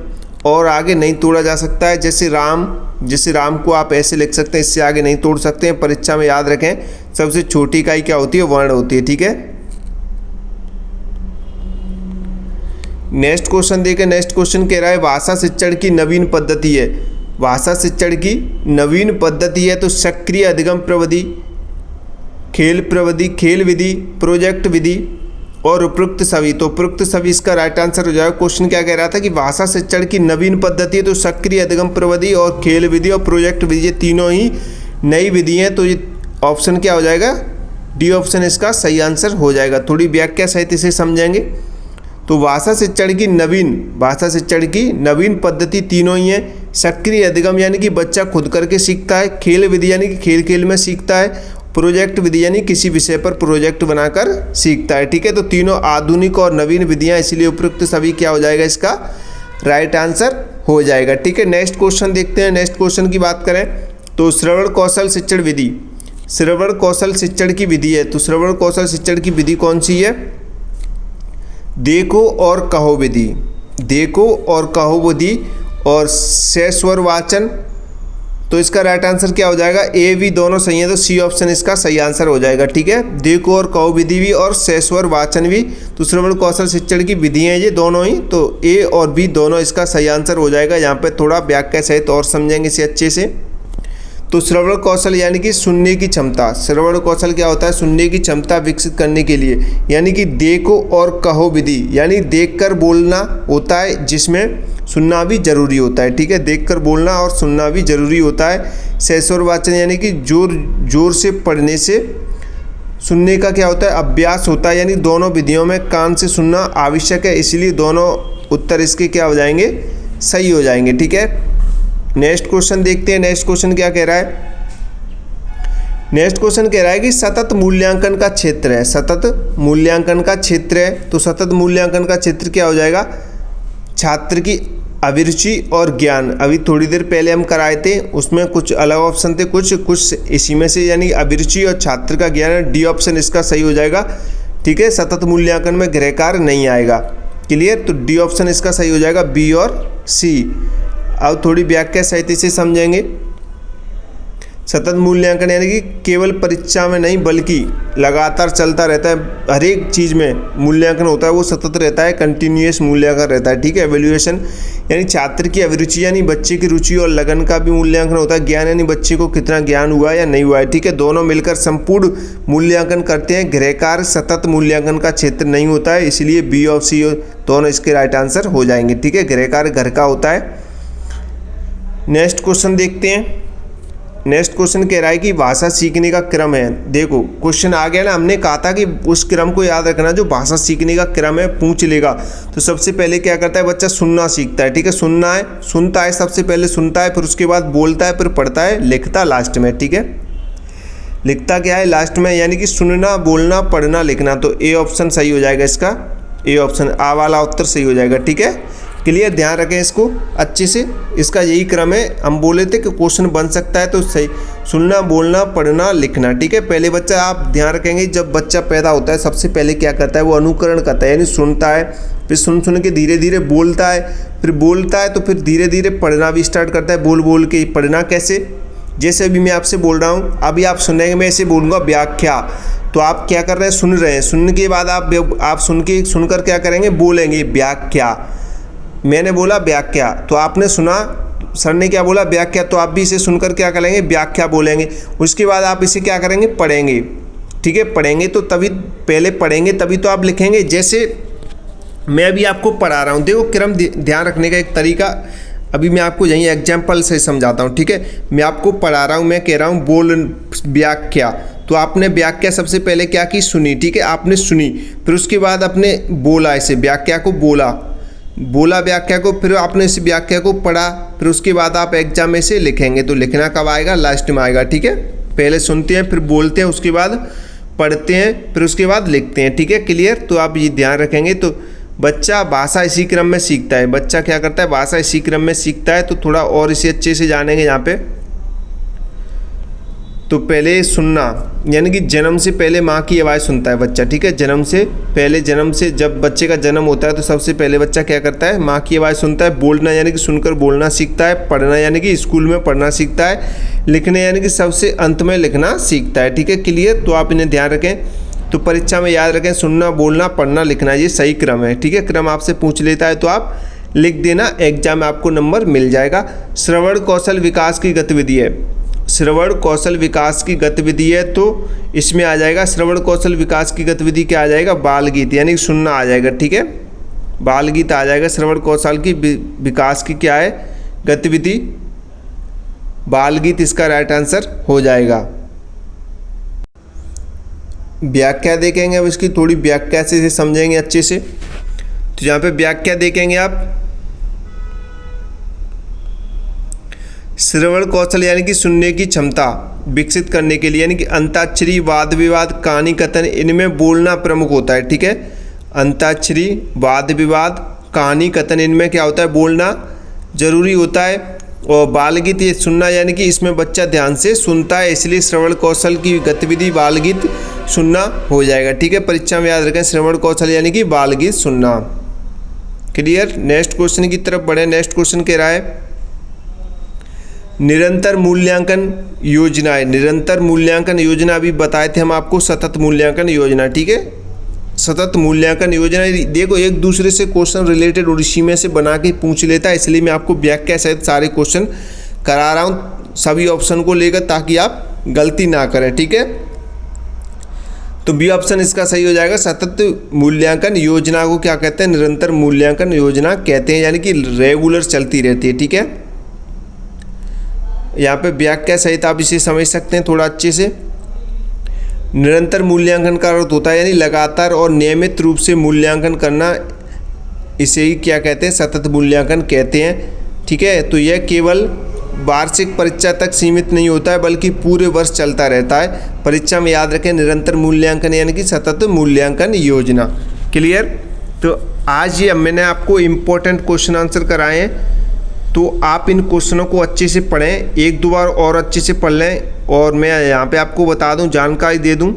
और आगे नहीं तोड़ा जा सकता है। जैसे राम को आप ऐसे लिख सकते हैं, इससे आगे नहीं तोड़ सकते हैं। परीक्षा में याद रखें सबसे छोटी इकाई क्या होती है, वर्ण होती है। ठीक है, नेक्स्ट क्वेश्चन देखें। नेक्स्ट क्वेश्चन कह रहा है भाषा शिक्षण की नवीन पद्धति है। भाषा शिक्षण की नवीन पद्धति है तो सक्रिय अधिगम प्रविधि, खेल विधि, प्रोजेक्ट विधि और उपयुक्त सभी। तो उपयुक्त सभी इसका राइट आंसर हो जाएगा। क्वेश्चन क्या कह रहा था कि भाषा शिक्षण की नवीन पद्धति है तो सक्रिय अधिगम प्रविधि और खेल विधि और प्रोजेक्ट विधि, ये तीनों ही नई विधि हैं। तो ये ऑप्शन क्या हो जाएगा, डी ऑप्शन इसका सही आंसर हो जाएगा। थोड़ी व्याख्या सहित इसे समझेंगे। तो भाषा शिक्षण की नवीन पद्धति तीनों ही है। सक्रिय अधिगम यानी कि बच्चा खुद करके सीखता है। खेल विधि यानी कि खेल में सीखता है। प्रोजेक्ट विधि यानी किसी विषय पर प्रोजेक्ट बनाकर सीखता है। ठीक है, तो तीनों आधुनिक और नवीन विधियां, इसलिए उपयुक्त सभी क्या हो जाएगा, इसका राइट आंसर हो जाएगा। ठीक है, नेक्स्ट क्वेश्चन देखते हैं। नेक्स्ट क्वेश्चन की बात करें तो श्रवण कौशल शिक्षण विधि, श्रवण कौशल शिक्षण की विधि है। तो श्रवण कौशल शिक्षण की विधि कौन सी है, देखो और कहो विधि, देखो और कहो विधि और सस्वर वाचन। तो इसका राइट आंसर क्या हो जाएगा, ए बी दोनों सही है, तो सी ऑप्शन इसका सही आंसर हो जाएगा। ठीक है, देखो और कहो विधि भी और सस्वर वाचन भी, तो श्रवण कौशल शिक्षण की विधि हैं ये दोनों ही, तो ए और बी दोनों इसका सही आंसर हो जाएगा। यहाँ पे थोड़ा व्याख्या सहित और समझेंगे इसे अच्छे से। तो श्रवण कौशल यानी कि सुनने की क्षमता, श्रवण कौशल क्या होता है? सुनने की क्षमता विकसित करने के लिए, यानी कि देखो और कहो विधि, यानी देखकर बोलना होता है जिसमें सुनना भी जरूरी होता है। ठीक है, देखकर बोलना और सुनना भी जरूरी होता है। सहस्वर वाचन यानी कि जोर जोर से पढ़ने से सुनने का क्या होता है? अभ्यास होता है, यानी दोनों विधियों में कान से सुनना आवश्यक है, इसलिए दोनों उत्तर इसके क्या हो जाएंगे? सही हो जाएंगे। ठीक है, नेक्स्ट क्वेश्चन देखते हैं। नेक्स्ट क्वेश्चन क्या कह रहा है? नेक्स्ट क्वेश्चन कह रहा है कि सतत मूल्यांकन का क्षेत्र है, सतत मूल्यांकन का क्षेत्र है, तो सतत मूल्यांकन का क्षेत्र क्या हो जाएगा? छात्र की अभिरुचि और ज्ञान। अभी थोड़ी देर पहले हम कराए थे, उसमें कुछ अलग ऑप्शन थे, कुछ इसी में से, यानी अभिरुचि और छात्र का ज्ञान। डी ऑप्शन इसका सही हो जाएगा। ठीक है, सतत मूल्यांकन में गृह कार्य नहीं आएगा। क्लियर? तो डी ऑप्शन इसका सही हो जाएगा, बी और सी। अब थोड़ी व्याख्या सहित से समझेंगे। सतत मूल्यांकन यानी कि केवल परीक्षा में नहीं बल्कि लगातार चलता रहता है, हर एक चीज़ में मूल्यांकन होता है, वो सतत रहता है, कंटिन्यूअस मूल्यांकन रहता है। ठीक है, एवेल्यूएशन यानी छात्र की अभिरुचि यानी बच्चे की रुचि और लगन का भी मूल्यांकन होता है। ज्ञान यानी बच्चे को कितना ज्ञान हुआ या नहीं हुआ है। ठीक है, दोनों मिलकर संपूर्ण मूल्यांकन करते हैं। गृह कार्य सतत मूल्यांकन का क्षेत्र नहीं होता है, इसलिए बी और सी दोनों इसके राइट आंसर हो जाएंगे। ठीक है, गृह कार्य घर का होता है। नेक्स्ट क्वेश्चन देखते हैं। नेक्स्ट क्वेश्चन कह रहा है कि भाषा सीखने का क्रम है। देखो क्वेश्चन आ गया ना, हमने कहा था कि उस क्रम को याद रखना जो भाषा सीखने का क्रम है, पूछ लेगा। तो सबसे पहले क्या करता है बच्चा? सुनना सीखता है। ठीक है, सुनना है, सुनता है, सबसे पहले सुनता है, फिर उसके बाद बोलता है, फिर पढ़ता है, लिखता लास्ट में। ठीक है, लिखता क्या है लास्ट में? यानी कि सुनना, बोलना, पढ़ना, लिखना। तो ए ऑप्शन सही हो जाएगा इसका, ए ऑप्शन आ वाला उत्तर सही हो जाएगा। ठीक है, क्लियर? ध्यान रखें इसको अच्छे से, इसका यही क्रम है। हम बोले थे कि क्वेश्चन बन सकता है तो सही, सुनना, बोलना, पढ़ना, लिखना। ठीक है, पहले बच्चा आप ध्यान रखेंगे, जब बच्चा पैदा होता है सबसे पहले क्या करता है? वो अनुकरण करता है, यानी सुनता है, फिर सुन सुन के धीरे धीरे बोलता है, फिर बोलता है तो फिर धीरे धीरे पढ़ना भी स्टार्ट करता है। बोल बोल के पढ़ना कैसे? जैसे अभी मैं आपसे बोल रहा हूँ, अभी आप सुनेंगे, मैं ऐसे बोलूँगा व्याख्या, तो आप क्या कर रहे हैं? सुन रहे हैं। सुनने के बाद आप सुनकर क्या करेंगे? बोलेंगे व्याख्या। मैंने बोला व्याख्या, तो आपने सुना, सर ने क्या बोला? व्याख्या, तो आप भी इसे सुनकर क्या करेंगे? व्याख्या बोलेंगे। उसके बाद आप इसे क्या करेंगे? पढ़ेंगे। ठीक है, पढ़ेंगे तो तभी, पहले पढ़ेंगे तभी तो आप लिखेंगे। जैसे मैं अभी आपको पढ़ा रहा हूँ, देखो क्रम ध्यान रखने का एक तरीका अभी मैं आपको यहीं एग्जाम्पल से समझाता हूँ। ठीक है, मैं आपको पढ़ा रहा हूँ, मैं कह रहा हूँ बोल व्याख्या, तो आपने व्याख्या सबसे पहले क्या की? सुनी। ठीक है, आपने सुनी, फिर उसके बाद आपने बोला, इसे व्याख्या को बोला व्याख्या को, फिर आपने इस व्याख्या को पढ़ा, फिर उसके बाद आप एग्जाम में से लिखेंगे। तो लिखना कब आएगा? लास्ट में आएगा। ठीक है, पहले सुनते हैं, फिर बोलते हैं, उसके बाद पढ़ते हैं, फिर उसके बाद लिखते हैं। ठीक है, क्लियर? तो आप ये ध्यान रखेंगे। तो बच्चा भाषा इसी क्रम में सीखता है। बच्चा क्या करता है? भाषा इसी क्रम में सीखता है। तो थोड़ा और इसे अच्छे से जानेंगे यहाँ पे। तो पहले सुनना, यानी कि जन्म से पहले माँ की आवाज़ सुनता है बच्चा। ठीक है, जन्म से जब बच्चे का जन्म होता है तो सबसे पहले बच्चा क्या करता है? माँ की आवाज़ सुनता है। बोलना यानी कि सुनकर बोलना सीखता है। पढ़ना यानी कि स्कूल में पढ़ना सीखता है। लिखने यानी कि सबसे अंत में लिखना सीखता है। ठीक है, क्लियर? तो आप इन्हें ध्यान रखें। तो परीक्षा में याद रखें, सुनना, बोलना, पढ़ना, लिखना, ये सही क्रम है। ठीक है, क्रम आपसे पूछ लेता है तो आप लिख देना, एग्जाम में आपको नंबर मिल जाएगा। श्रवण कौशल विकास की गतिविधि है, श्रवण कौशल विकास की गतिविधि है, तो इसमें आ जाएगा श्रवण कौशल विकास की गतिविधि क्या आ जाएगा? बाल गीत, यानी सुनना आ जाएगा। ठीक है, बाल गीत आ जाएगा। श्रवण कौशल की विकास की क्या है? गतिविधि बाल गीत, इसका राइट आंसर हो जाएगा। व्याख्या देखेंगे, अब इसकी थोड़ी व्याख्या से समझेंगे अच्छे से। तो यहाँ पे व्याख्या देखेंगे आप, श्रवण कौशल यानी कि सुनने की क्षमता विकसित करने के लिए, यानी कि अंताक्षरी, वाद विवाद, कहानी कथन, इनमें बोलना प्रमुख होता है। ठीक है, अंताक्षरी, वाद विवाद, कहानी कथन, इनमें क्या होता है? बोलना जरूरी होता है। और बाल गीत, ये सुनना, यानी कि इसमें बच्चा ध्यान से सुनता है, इसलिए श्रवण कौशल की गतिविधि बाल गीत सुनना हो जाएगा। ठीक है, परीक्षा में याद रखें, श्रवण कौशल यानी कि बाल गीत सुनना। क्लियर? नेक्स्ट क्वेश्चन की तरफ बढ़े। नेक्स्ट क्वेश्चन कह रहा है निरंतर मूल्यांकन योजनाएं। निरंतर मूल्यांकन योजना अभी बताए थे हम आपको, सतत मूल्यांकन योजना। ठीक है, सतत मूल्यांकन योजना, देखो एक दूसरे से क्वेश्चन रिलेटेड और इसी में से बना के पूछ लेता है, इसलिए मैं आपको व्याख्या सहित सारे क्वेश्चन करा रहा हूँ। सभी ऑप्शन को लेकर, ताकि आप गलती ना करें। ठीक है, तो बी ऑप्शन इसका सही हो जाएगा। सतत मूल्यांकन योजना को क्या कहते हैं? निरंतर मूल्यांकन योजना कहते हैं, यानी कि रेगुलर चलती रहती है। ठीक है, यहाँ पे व्याख्या सहित आप इसे समझ सकते हैं थोड़ा अच्छे से। निरंतर मूल्यांकन का अर्थ होता है यानी लगातार और नियमित रूप से मूल्यांकन करना, इसे ही क्या कहते हैं? सतत मूल्यांकन कहते हैं। ठीक है, तो यह केवल वार्षिक परीक्षा तक सीमित नहीं होता है, बल्कि पूरे वर्ष चलता रहता है। परीक्षा में याद रखें, निरंतर मूल्यांकन यानी कि सतत मूल्यांकन योजना। क्लियर? तो आज ये मैंने आपको इम्पोर्टेंट क्वेश्चन आंसर कराए हैं, तो आप इन क्वेश्चनों को अच्छे से पढ़ें, एक दो बार और अच्छे से पढ़ लें। और मैं यहाँ पे आपको बता दूँ, जानकारी दे दूँ,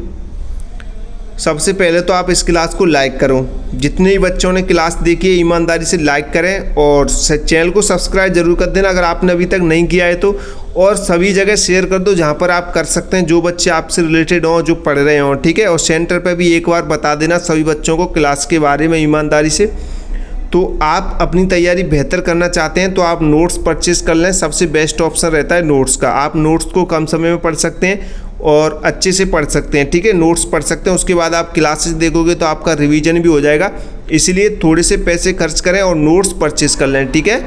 सबसे पहले तो आप इस क्लास को लाइक करो। जितने भी बच्चों ने क्लास देखी है ईमानदारी से लाइक करें, और चैनल को सब्सक्राइब जरूर कर देना अगर आपने अभी तक नहीं किया है तो। और सभी जगह शेयर कर दो जहाँ पर आप कर सकते हैं, जो बच्चे आपसे रिलेटेड हों, जो पढ़ रहे हों। ठीक है, और सेंटर पर भी एक बार बता देना सभी बच्चों को क्लास के बारे में ईमानदारी से। तो आप अपनी तैयारी बेहतर करना चाहते हैं तो आप नोट्स परचेज कर लें, सबसे बेस्ट ऑप्शन रहता है नोट्स का। आप नोट्स को कम समय में पढ़ सकते हैं और अच्छे से पढ़ सकते हैं। ठीक है, नोट्स पढ़ सकते हैं, उसके बाद आप क्लासेस देखोगे तो आपका रिवीजन भी हो जाएगा। इसलिए थोड़े से पैसे खर्च करें और नोट्स परचेज कर लें। ठीक है,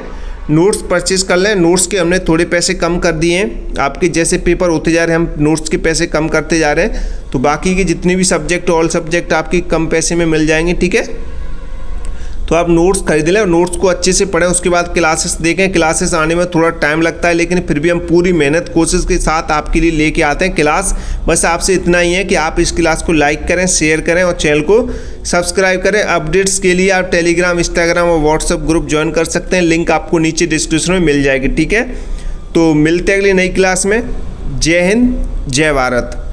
नोट्स परचेज कर लें। नोट्स के हमने थोड़े पैसे कम कर दिए हैं, आपके जैसे पेपर होते जा रहे हैं हम नोट्स के पैसे कम करते जा रहे हैं, तो बाकी के जितने भी सब्जेक्ट, ऑल सब्जेक्ट आपकी कम पैसे में मिल जाएंगे। ठीक है, तो आप नोट्स खरीद लें और नोट्स को अच्छे से पढ़ें, उसके बाद क्लासेस देखें। क्लासेस आने में थोड़ा टाइम लगता है, लेकिन फिर भी हम पूरी मेहनत कोशिश के साथ आपके लिए लेके आते हैं क्लास। बस आपसे इतना ही है कि आप इस क्लास को लाइक करें, शेयर करें और चैनल को सब्सक्राइब करें। अपडेट्स के लिए आप टेलीग्राम, इंस्टाग्राम और व्हाट्सएप ग्रुप ज्वाइन कर सकते हैं, लिंक आपको नीचे डिस्क्रिप्शन में मिल जाएगी। ठीक है, तो मिलते हैं अगली नई क्लास में। जय हिंद, जय भारत।